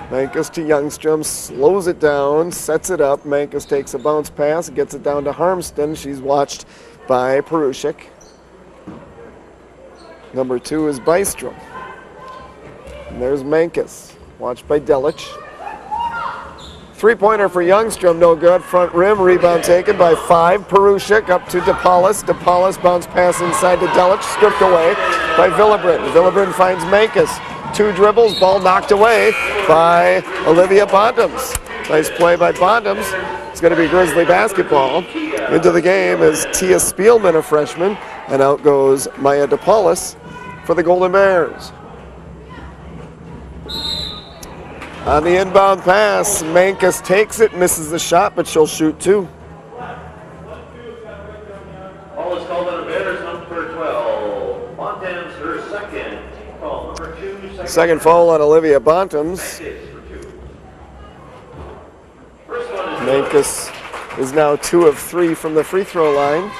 Mankus to Youngstrom, slows it down, sets it up. Mankus takes a bounce pass, gets it down to Harmston. She's watched by Perushik. Number 2 is Bystrom. And there's Mankus, watched by Delich. 3-pointer for Youngstrom, no good. Front rim, rebound taken by 5. Perushik up to DePaulis. DePaulis bounce pass inside to Delich, stripped away by Villebrin. Villebrin finds Mankus. 2 dribbles, ball knocked away by Olivia Bondums. Nice play by Bondums. It's going to be Grizzly basketball. Into the game is Tia Spielman, a freshman, and out goes Maya DePaulis for the Golden Bears. On the inbound pass, Mankus takes it, misses the shot, but she'll shoot 2. Ball is called on the Bears, number 12. Montans, her second. Ball number 2. Second foul on Olivia Bantams. Mankus is now 2 of 3 from the free throw line.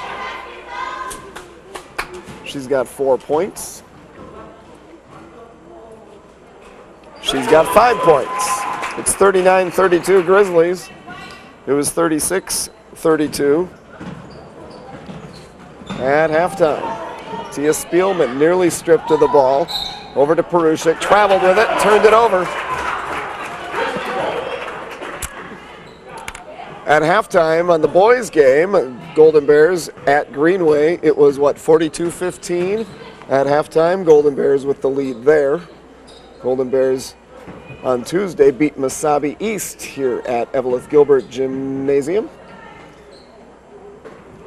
She's got 4 points. She's got 5 points. It's 39-32 Grizzlies. It was 36-32 at halftime. Tia Spielman nearly stripped of the ball. Over to Perushik, traveled with it, turned it over. At halftime on the boys' game, Golden Bears at Greenway, it was, 42-15 at halftime. Golden Bears with the lead there. Golden Bears on Tuesday beat Mesabi East here at Evelyn Gilbert Gymnasium.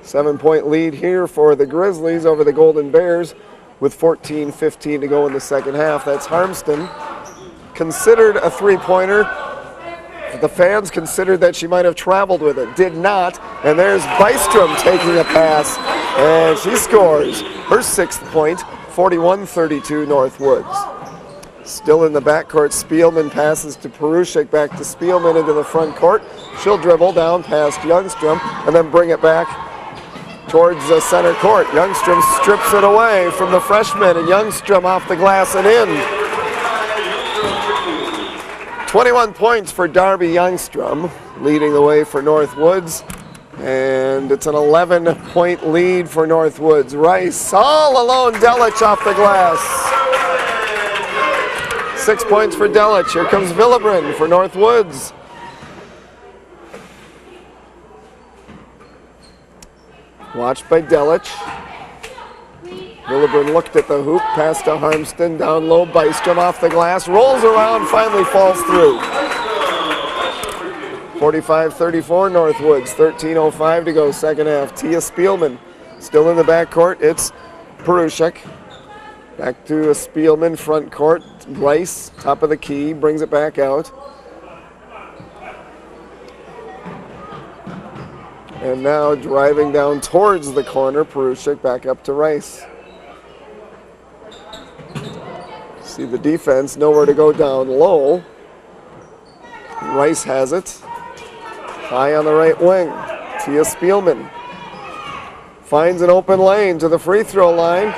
7-point lead here for the Grizzlies over the Golden Bears with 14:15 to go in the second half. That's Harmston. Considered a three-pointer. The fans considered that she might have traveled with it. Did not. And there's Bystrom taking a pass. And she scores her 6th point, 41-32 Northwoods. Still in the backcourt, Spielman passes to Perushik, back to Spielman into the front court. She'll dribble down past Youngstrom and then bring it back towards the center court. Youngstrom strips it away from the freshman, and Youngstrom off the glass and in. 21 points for Darby Youngstrom, leading the way for Northwoods. And it's an 11-point lead for Northwoods. Rice all alone, Delich off the glass. 6 points for Delich. Here comes Villebrin for Northwoods. Watched by Delich. Villebrin looked at the hoop, passed to Harmston, down low, Bystrom off the glass, rolls around, finally falls through. 45-34 Northwoods, 13:05 to go, second half. Tia Spielman still in the backcourt. It's Perushik. Back to a Spielman, front court. Rice, top of the key, brings it back out. And now driving down towards the corner, Perushik back up to Rice. See the defense, nowhere to go down low. Rice has it. High on the right wing. Tia Spielman finds an open lane to the free throw line.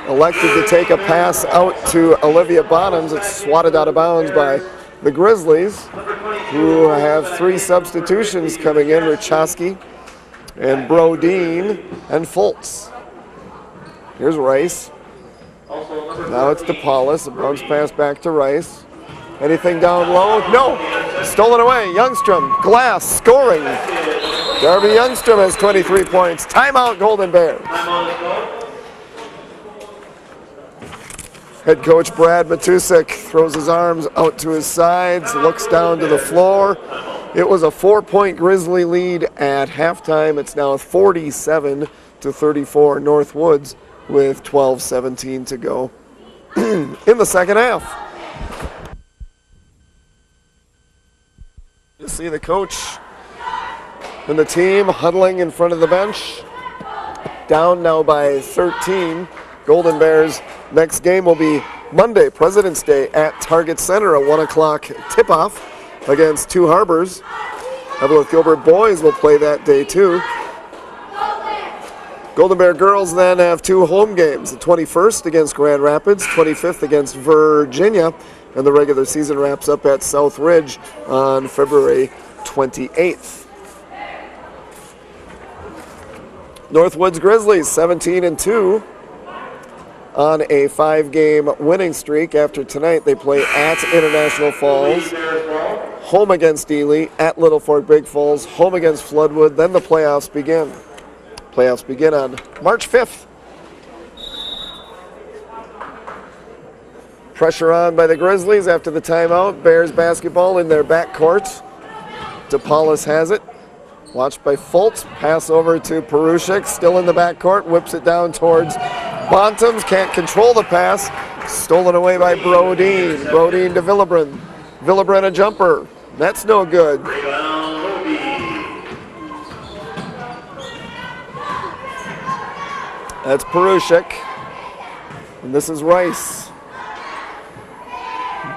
Elected to take a pass out to Olivia Bottoms. It's swatted out of bounds by the Grizzlies, who have 3 substitutions coming in, Richowski and Brodeen and Fultz. Here's Rice. Now it's DePaulis, a bounce pass back to Rice. Anything down low? No! Stolen away, Youngstrom, glass, scoring. Darby Youngstrom has 23 points. Timeout, Golden Bears. Head coach Brad Matusik throws his arms out to his sides, looks down to the floor. It was a 4-point Grizzly lead at halftime. It's now 47-34 Northwoods with 12:17 to go in the second half. You see the coach and the team huddling in front of the bench. Down now by 13. Golden Bears' next game will be Monday, President's Day, at Target Center, a 1 o'clock tip-off against Two Harbors. Evelyn Gilbert boys will play that day too. Golden Bear girls then have 2 home games, the 21st against Grand Rapids, 25th against Virginia, and the regular season wraps up at South Ridge on February 28th. Northwoods Grizzlies 17-2 on a 5-game winning streak. After tonight, they play at International Falls, home against Ely, at Little Fork Big Falls, home against Floodwood. Then the playoffs begin. Playoffs begin on March 5th. Pressure on by the Grizzlies after the timeout. Bears basketball in their backcourt. DePaulus has it. Watched by Fultz. Pass over to Perushik. Still in the backcourt. Whips it down towards Bontems. Can't control the pass. Stolen away by Brodeen. Brodeen to Villebren. Villebren a jumper. That's no good. That's Perushik. And this is Rice.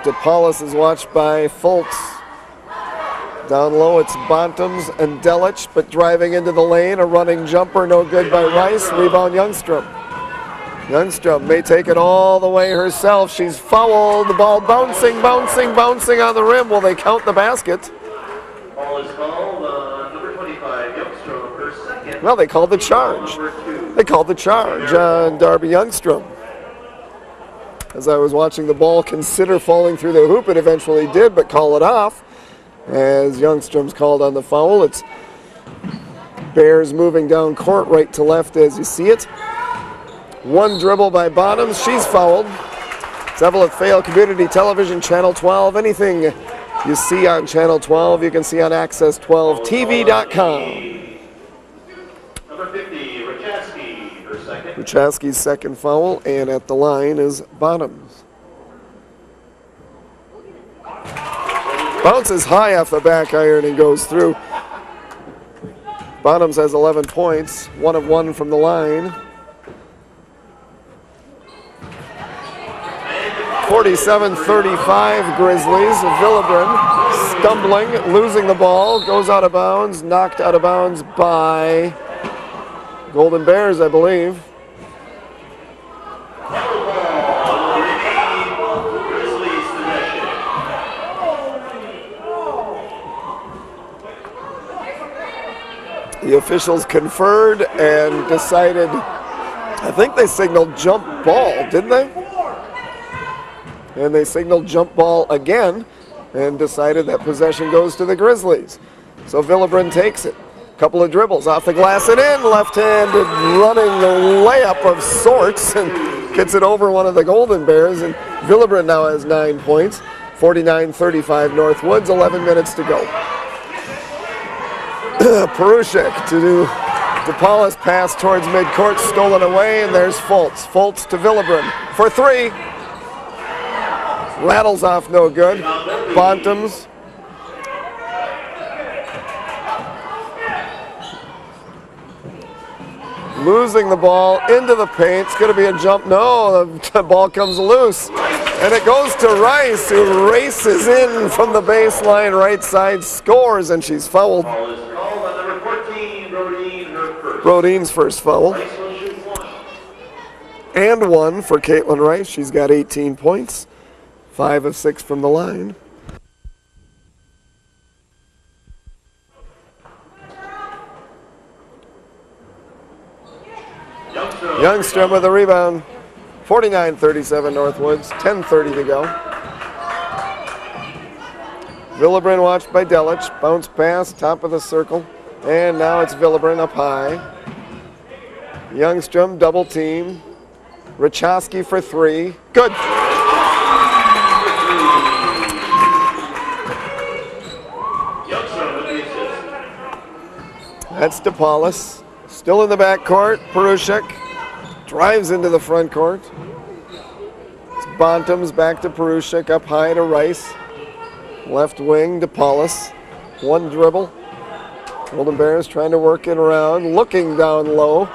DePaulus is watched by Fultz. Down low, it's Bontems and Delic, but driving into the lane, a running jumper, no good by Rice. Rebound Youngstrom. Youngstrom may take it all the way herself. She's fouled. The ball bouncing on the rim. Will they count the basket? Ball is called number 25, Youngstrom, her second. Well, they called the charge. They called the charge on Darby Youngstrom. As I was watching the ball consider falling through the hoop, it eventually did, but call it off. As Youngstrom's called on the foul, it's Bears moving down court right to left as you see it. One dribble by Bottoms, she's fouled. It's Evelyn Fail Community Television, Channel 12. Anything you see on Channel 12, you can see on Access12TV.com. Number 50, Rachaski, her second. Rachaski's second foul, and at the line is Bottoms. Bounces high off the back iron and goes through. Bottoms has 11 points, 1 of 1 from the line. 47-35 Grizzlies. Villebren stumbling, losing the ball, goes out of bounds, knocked out of bounds by Golden Bears, I believe. The officials conferred and decided, I think they signaled jump ball, didn't they? And they signaled jump ball again and decided that possession goes to the Grizzlies. So Villebren takes it. Couple of dribbles off the glass and in, left-handed running the layup of sorts and gets it over one of the Golden Bears. And Villebren now has 9 points, 49-35 Northwoods, 11 minutes to go. Perushik to do DePaulus pass towards midcourt, stolen away, and there's Fultz. Fultz to Villebren for 3. Rattles off, no good. Bontems. Losing the ball into the paint. It's going to be a jump. No, the ball comes loose. And it goes to Rice, who races in from the baseline, right side, scores, and she's fouled. Brodeen's first foul. And 1 for Caitlin Rice. She's got 18 points, 5 of 6 from the line. Youngstrom with a rebound. 49-37 Northwoods, 10:30 to go. Villebren watched by Delic. Bounce pass, top of the circle. And now it's Villebren up high. Youngstrom double team. Rachaski for 3. Good. That's DePaulus. Still in the backcourt. Perushik drives into the front court. It's Bontems back to Perushik, up high to Rice. Left wing, DePaulus. One dribble. Golden Bears trying to work it around, looking down low.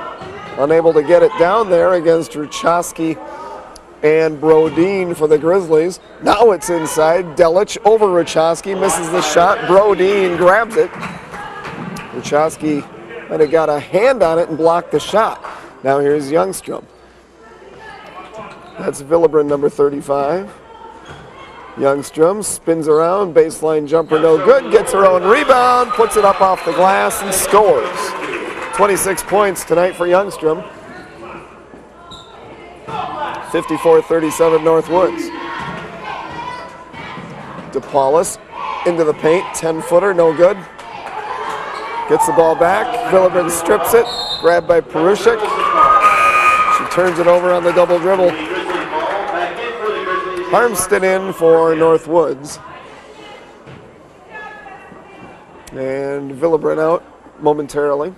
Unable to get it down there against Rachaski and Brodeen for the Grizzlies. Now it's inside. Delic over Rachaski, misses the shot. Brodeen grabs it. Rachaski might have got a hand on it and blocked the shot. Now here's Youngstrom. That's Villebren, number 35. Youngstrom spins around, baseline jumper no good, gets her own rebound, puts it up off the glass and scores. 26 points tonight for Youngstrom. 54-37 Northwoods. DePaulus into the paint, 10-footer, no good. Gets the ball back, Villebren strips it, grabbed by Perushik. She turns it over on the double dribble. Harmston in for Northwoods. And Villebrin out momentarily.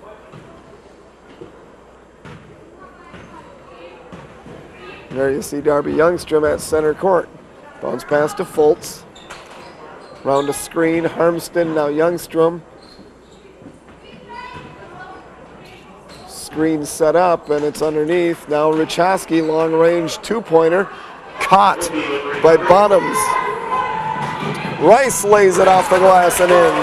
There you see Darby Youngstrom at center court. Bounce pass to Fultz. Round a screen, Harmston, now Youngstrom. Screen set up and it's underneath. Now Richoski, long range two-pointer. Caught by Bottoms. Rice lays it off the glass and in.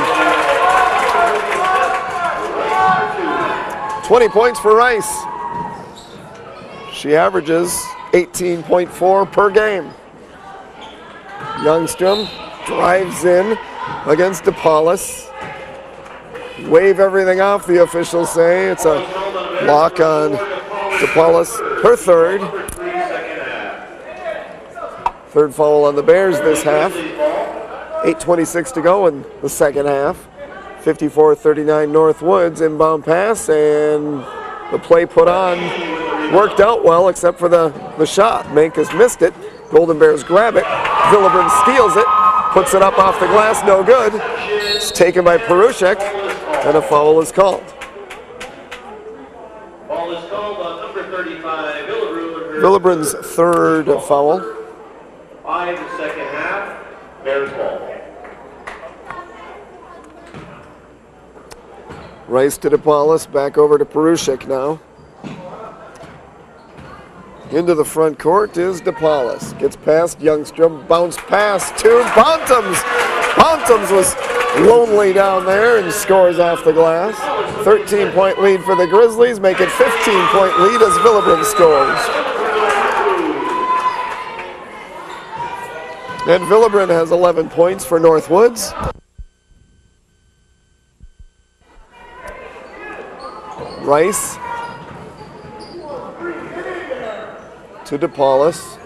20 points for Rice. She averages 18.4 per game. Youngstrom drives in against DePaulis. Wave everything off, the officials say. It's a block on DePaulis, her third. Third foul on the Bears this half. 8:26 to go in the second half. 54-39 Northwoods, inbound pass, and the play put on worked out well except for the shot. Mankus missed it. Golden Bears grab it. Villebrin steals it, puts it up off the glass, no good. It's taken by Perushek, and a foul is called. Foul is called on number 35, Villebrin. Villebrin's third foul. 5 the second half, Bears ball. Rice to DePaulis, back over to Perushek now. Into the front court is DePaulis. Gets past Youngstrom, bounce pass to Bontem's. Bontem's was lonely down there and scores off the glass. 13-point lead for the Grizzlies, make it 15-point lead as Villebrin scores. And Villebrin has 11 points for Northwoods. Rice to DePaulis.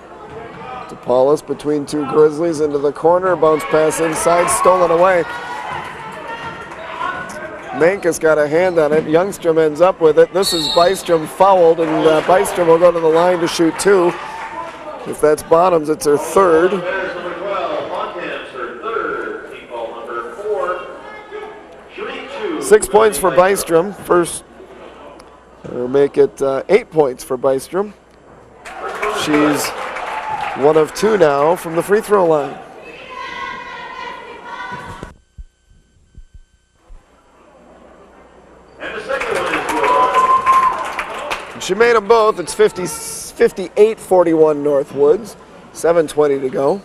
DePaulis between two Grizzlies into the corner. Bounce pass inside, stolen away. Mankus got a hand on it. Youngstrom ends up with it. This is Bystrom fouled, and Bystrom will go to the line to shoot two. If that's Bottoms, it's her third. 6 points for Bystrom. First, will make it 8 points for Bystrom. She's 1 of 2 now from the free throw line. And the second one is She made them both. It's 58-41 Northwoods. 7:20 to go.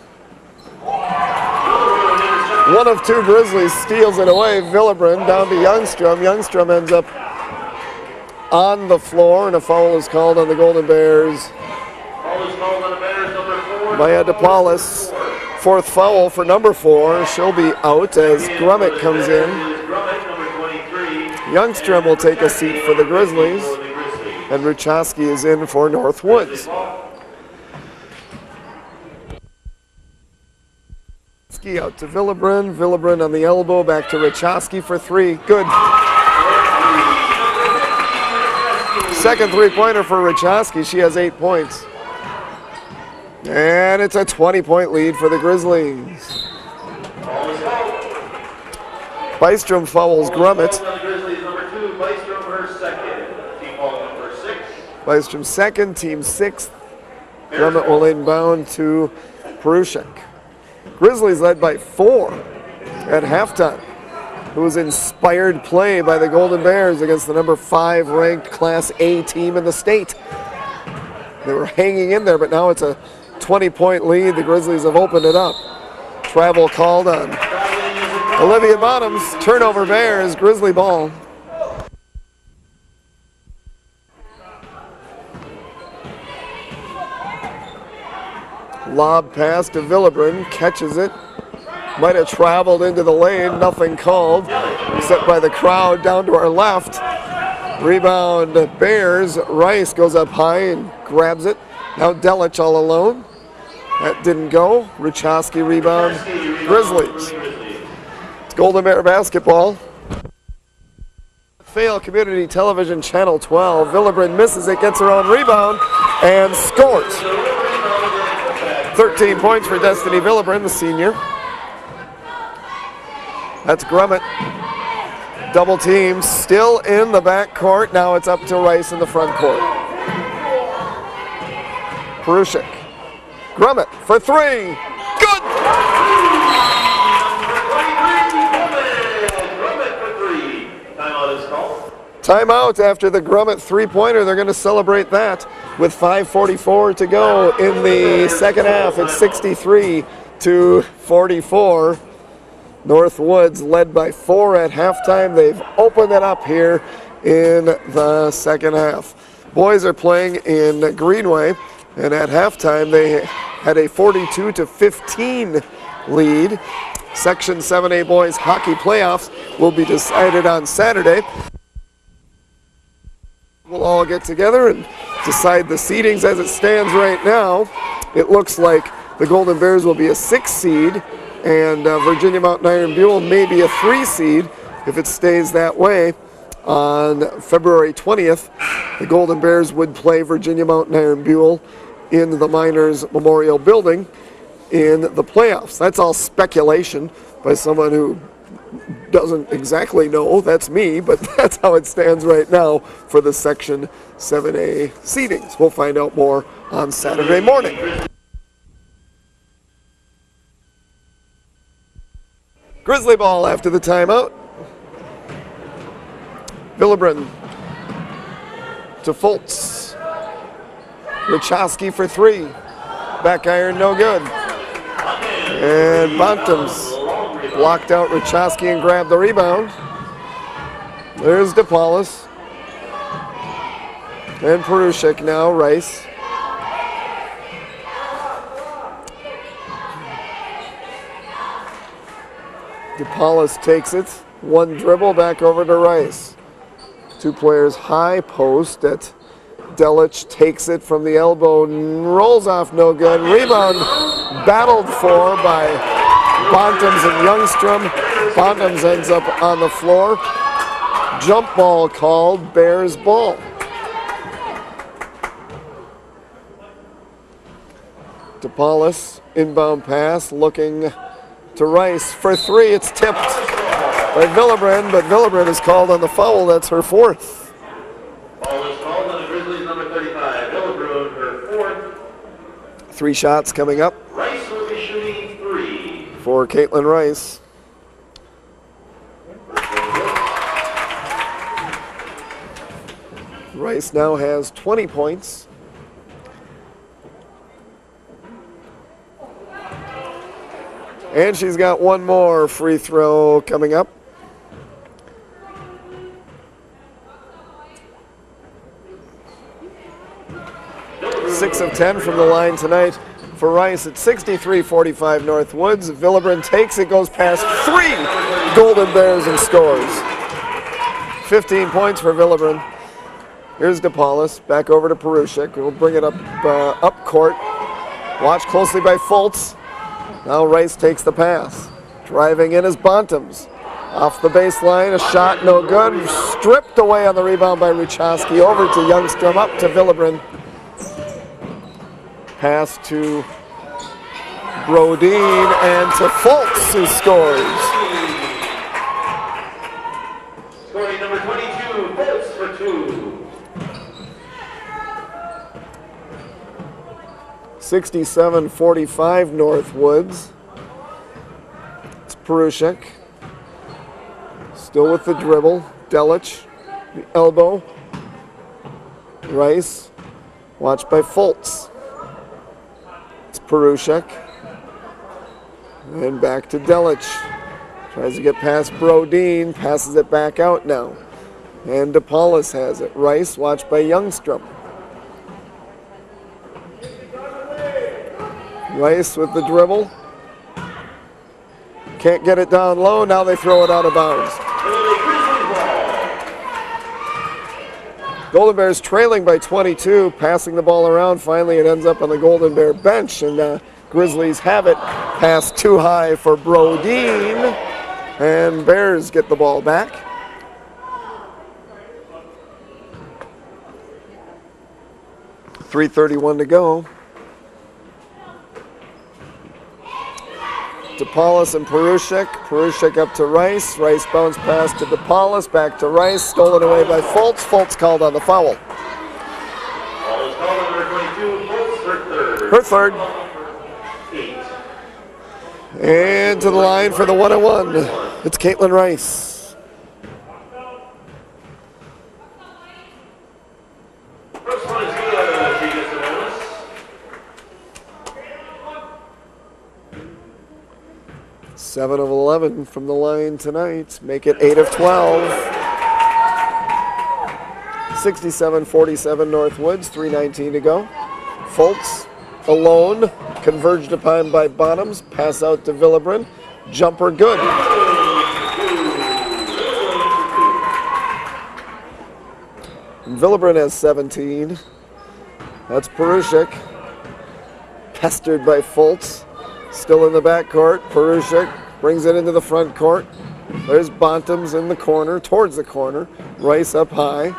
1 of 2 Grizzlies steals it away. Villebrin down to Youngstrom. Youngstrom ends up on the floor, and a foul is called on the Golden Bears. Maya DePaulis, 4th foul for number 4. She'll be out as Grummet comes in. Youngstrom will take a seat for the Grizzlies, and Richoski is in for Northwoods. Out to Villebrin. Villebrin on the elbow, back to Richoski for 3. Good. Second three-pointer for Richoski. She has 8 points. And it's a 20-point lead for the Grizzlies. Bystrom fouls Grummet. Bystrom second, team 6th. Grummet will inbound to Perushek. Grizzlies led by 4 at halftime. It was inspired play by the Golden Bears against the number 5 ranked Class A team in the state. They were hanging in there, but now it's a 20-point lead. The Grizzlies have opened it up. Travel called on Olivia Bottoms. Turnover Bears, Grizzly ball. Lob pass to Villebrin, catches it. Might have traveled into the lane, nothing called, except by the crowd down to our left. Rebound Bears, Rice goes up high and grabs it. Now Delich all alone. That didn't go. Richoski rebound, Grizzlies. It's Golden Bear basketball. Fail Community Television Channel 12. Villebrin misses it, gets her own rebound, and scores. 13 points for Destiny Villebren, the senior. That's Grummett. Double team still in the back court. Now it's up to Rice in the front court. Perushik. Grummett for three. Good! Grummett for three. Timeout is called. Timeout after the Grummett three-pointer. They're going to celebrate that with 5:44 to go in the second half. It's 63-44. Northwoods led by 4 at halftime. They've opened it up here in the second half. Boys are playing in Greenway, and at halftime they had a 42-15 lead. Section 7A boys hockey playoffs will be decided on Saturday. We'll all get together and decide the seedings. As it stands right now, it looks like the Golden Bears will be a 6 seed, and Virginia Mountain Iron Buell may be a 3 seed if it stays that way. On February 20th, the Golden Bears would play Virginia Mountain Iron Buell in the Miners Memorial Building in the playoffs. That's all speculation by someone who doesn't exactly know. That's me, but that's how it stands right now for the Section 7A seedings. We'll find out more on Saturday morning. Grizzly ball after the timeout. Villebren to Fultz. Rachowski for 3. Back iron, no good. And Bontem's blocked out Rachowski and grabbed the rebound. There's DePaulis. And Perushik now, Rice. DePaulis takes it. One dribble back over to Rice. 2 players high post at Delich takes it from the elbow, rolls off, no good. Rebound battled for by Bontem's and Youngstrom. Bontem's ends up on the floor. Jump ball called, Bears ball. DePaulis, inbound pass, looking to Rice for 3. It's tipped by Villebren, but Villebren is called on the foul. That's her 4th. Foul is called on the Grizzlies, number 35. Villebren, her 4th. 3 shots coming up. Rice will be shooting 3. For Caitlin Rice. Rice now has 20 points. And she's got one more free throw coming up. Six of 10 from the line tonight for Rice at 63-45 Northwoods. Villebren takes it, goes past 3 Golden Bears and scores. 15 points for Villebren. Here's DePaulis, back over to Perushik. We'll bring it up court. Watched closely by Fultz. Now Rice takes the pass. Driving in is Bontem's. Off the baseline, a shot no good. Stripped away on the rebound by Rachowski. Over to Youngstrom, up to Villebren. Pass to Brodeen and to Fultz, who scores. Scoring number 22, Fultz for 2. 67-45 Northwoods. It's Perushik. Still with the dribble. Delich, the elbow. Rice, watched by Fultz. It's Perushik. And back to Delich. Tries to get past Brodeen, passes it back out now. And DePaulis has it. Rice, watched by Youngstrom. Rice with the dribble. Can't get it down low. Now they throw it out of bounds. Golden Bears trailing by 22, passing the ball around. Finally, it ends up on the Golden Bear bench, and Grizzlies have it. Pass too high for Brodeen, and Bears get the ball back. .3:31 to go. DePaulis and Perushik. Perushik up to Rice. Rice bounce pass to DePaulis. Back to Rice. Stolen away by Fultz. Fultz called on the foul. Foul is called on number 22, Fultz, Her third. 8. And to the line for the 1-on-1. It's Caitlin Rice. First one is good. She gets the bonus. 7 of 11 from the line tonight. Make it 8 of 12. 67-47 Northwoods, 3:19 to go. Fultz alone, converged upon by Bottoms. Pass out to Villebrin. Jumper good. And Villebrin has 17. That's Perushik. Pestered by Fultz. Still in the backcourt. Perushik brings it into the front court. There's Bottoms in the corner, towards the corner. Rice up high.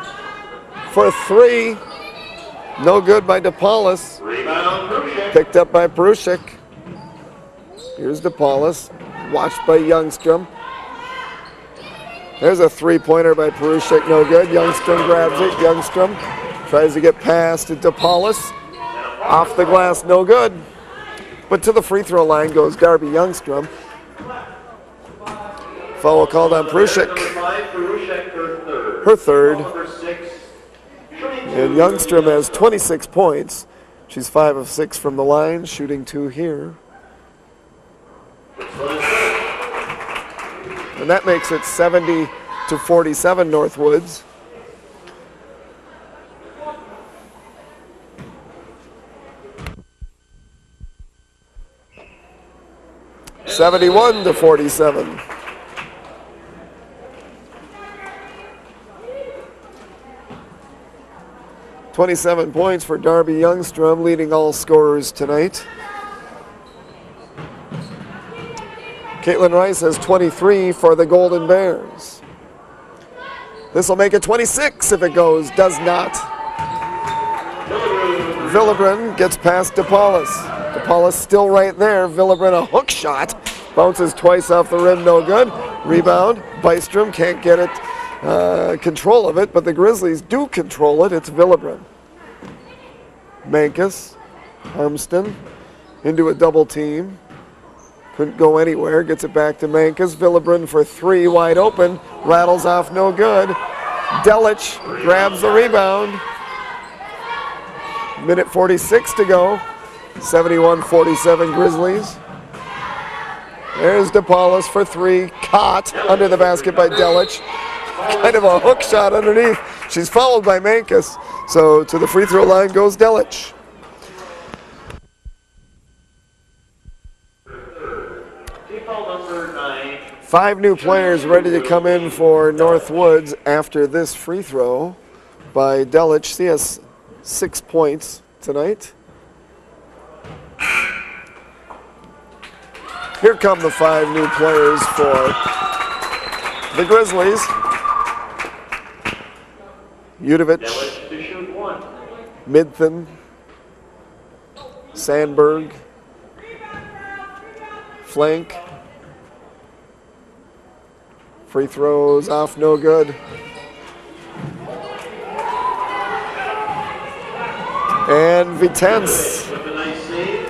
For 3. No good by DePaulis. Rebound, Perushik. Picked up by Perushik. Here's DePaulis. Watched by Youngstrom. There's a three-pointer by Perushik, no good. Youngstrom grabs it. Youngstrom tries to get past to DePaulis. Off the glass, no good. But to the free throw line goes Darby Youngstrom. Foul called on Perushik. Number 5, Perushik, her third. Her third. Foul number 6. And Youngstrom has 26 points. She's 5 of 6 from the line, shooting 2 here. And that makes it 70-47 Northwoods. (71-47). 27 points for Darby Youngstrom, leading all scorers tonight. Caitlin Rice has 23 for the Golden Bears. This will make it 26 if it goes. Does not. Villebrin gets past DePaulis. DePaulis still right there. Villebrin a hook shot. Bounces twice off the rim, no good. Rebound. Bystrom can't get it, control of it, but the Grizzlies do control it. It's Villebrin. Mankus, Harmston into a double team. Couldn't go anywhere. Gets it back to Mankus. Villebrin for 3, wide open. Rattles off, no good. Delich grabs the rebound. Minute 46 to go. 71-47 Grizzlies. There's DePaulis for 3. Caught under the basket by Delich. Kind of a hook shot underneath. She's fouled by Mankus. So to the free throw line goes Delich. Number 9. 5 new players ready to come in for Northwoods after this free throw by Delich. She has 6 points tonight. Here come the 5 new players for the Grizzlies. Udovich, Delich to shoot 1. Midthen, Sandberg, Flank. Free throws off, no good. And Vitens. With a nice save.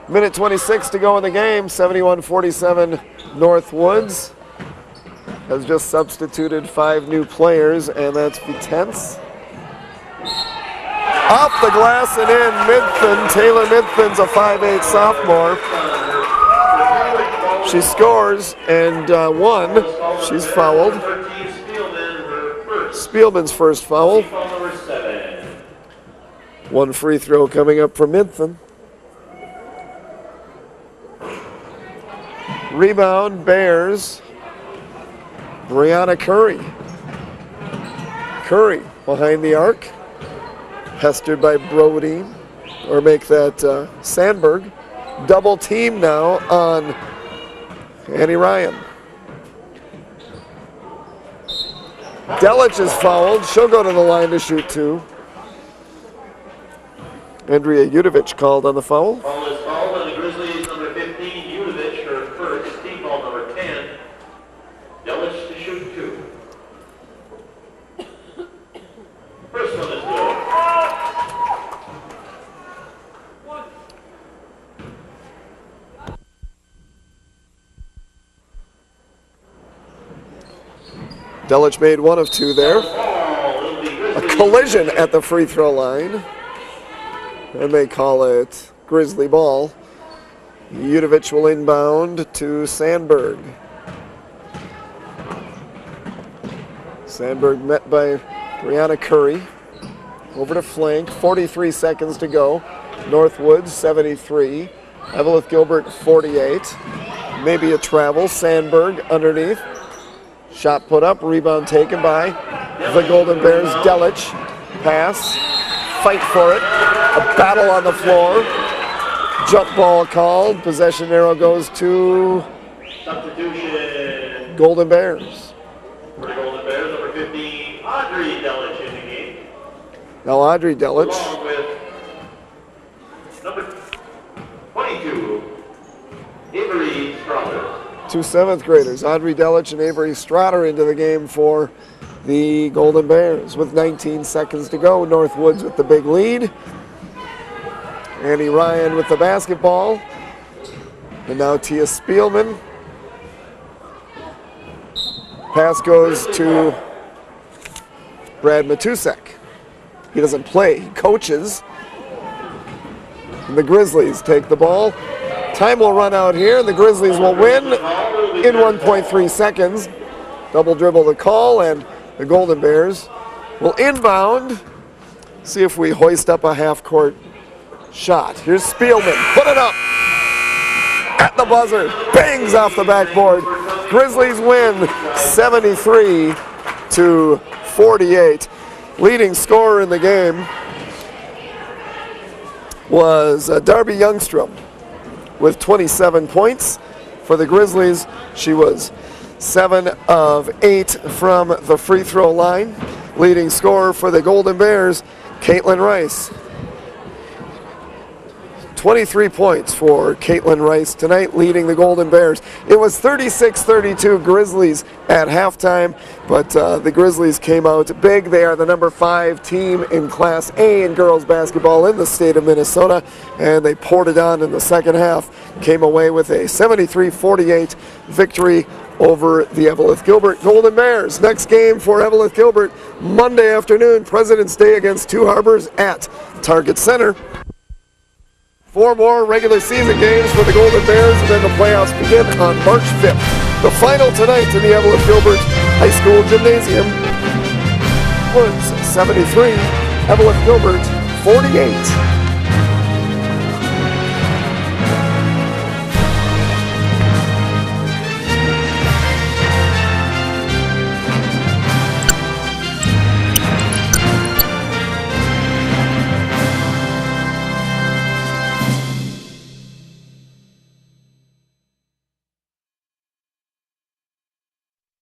Minute 26 to go in the game. 71-47 Northwoods has just substituted 5 new players, and that's Vitens. Off the glass and in, Midthen. Taylor Midthen's a 5'8" sophomore. She scores, and 1, she's fouled. Spielman's first foul. 1 free throw coming up for Midthen. Rebound, Bears. Brianna Curry. Curry behind the arc. Pestered by Brody. Or make that Sandberg. Double team now on Annie Ryan. Delich is fouled. She'll go to the line to shoot 2. Andrea Udovich called on the foul. Foul is called on the Grizzlies, number 15, Delich made one of two there. A collision at the free throw line. And they call it Grizzly ball. Udovich will inbound to Sandberg. Sandberg met by Brianna Curry. Over to flank, 43 seconds to go. Northwoods 73. Evelyn Gilbert 48. Maybe a travel. Sandberg underneath. Shot put up, rebound taken by the Golden Bears. Delich. Pass. Fight for it. A battle on the floor. Jump ball called. Possession arrow goes to Substitution. Golden Bears. For the Golden Bears, number 15, Audrey Delich in the game. Now Audrey Delich. Along with number 22, Avery Strother. Two 7th graders, Audrey Delich and Avery Strader, into the game for the Golden Bears with 19 seconds to go. Northwoods with the big lead. Annie Ryan with the basketball. And now Tia Spielman. Pass goes to Brad Matusek. He doesn't play, he coaches. And the Grizzlies take the ball. Time will run out here, and the Grizzlies will win in 1.3 seconds. Double dribble the call, and the Golden Bears will inbound. See if we hoist up a half-court shot. Here's Spielman, put it up. At the buzzer, bangs off the backboard. Grizzlies win 73-48. Leading scorer in the game was Darby Youngstrom with 27 points. For the Grizzlies, she was 7 of 8 from the free throw line. Leading scorer for the Golden Bears, Caitlin Rice. 23 points for Caitlin Rice tonight, leading the Golden Bears. It was 36-32 Grizzlies at halftime, but the Grizzlies came out big. They are the number 5 team in Class A in girls basketball in the state of Minnesota, and they poured it on in the second half. Came away with a 73-48 victory over the Evelyn Gilbert Golden Bears. Next game for Evelyn Gilbert, Monday afternoon, President's Day against Two Harbors at Target Center. 4 more regular season games for the Golden Bears, and then the playoffs begin on March 5th. The final tonight in the Evelyn Gilbert High School Gymnasium. Woods 73, Evelyn Gilbert 48.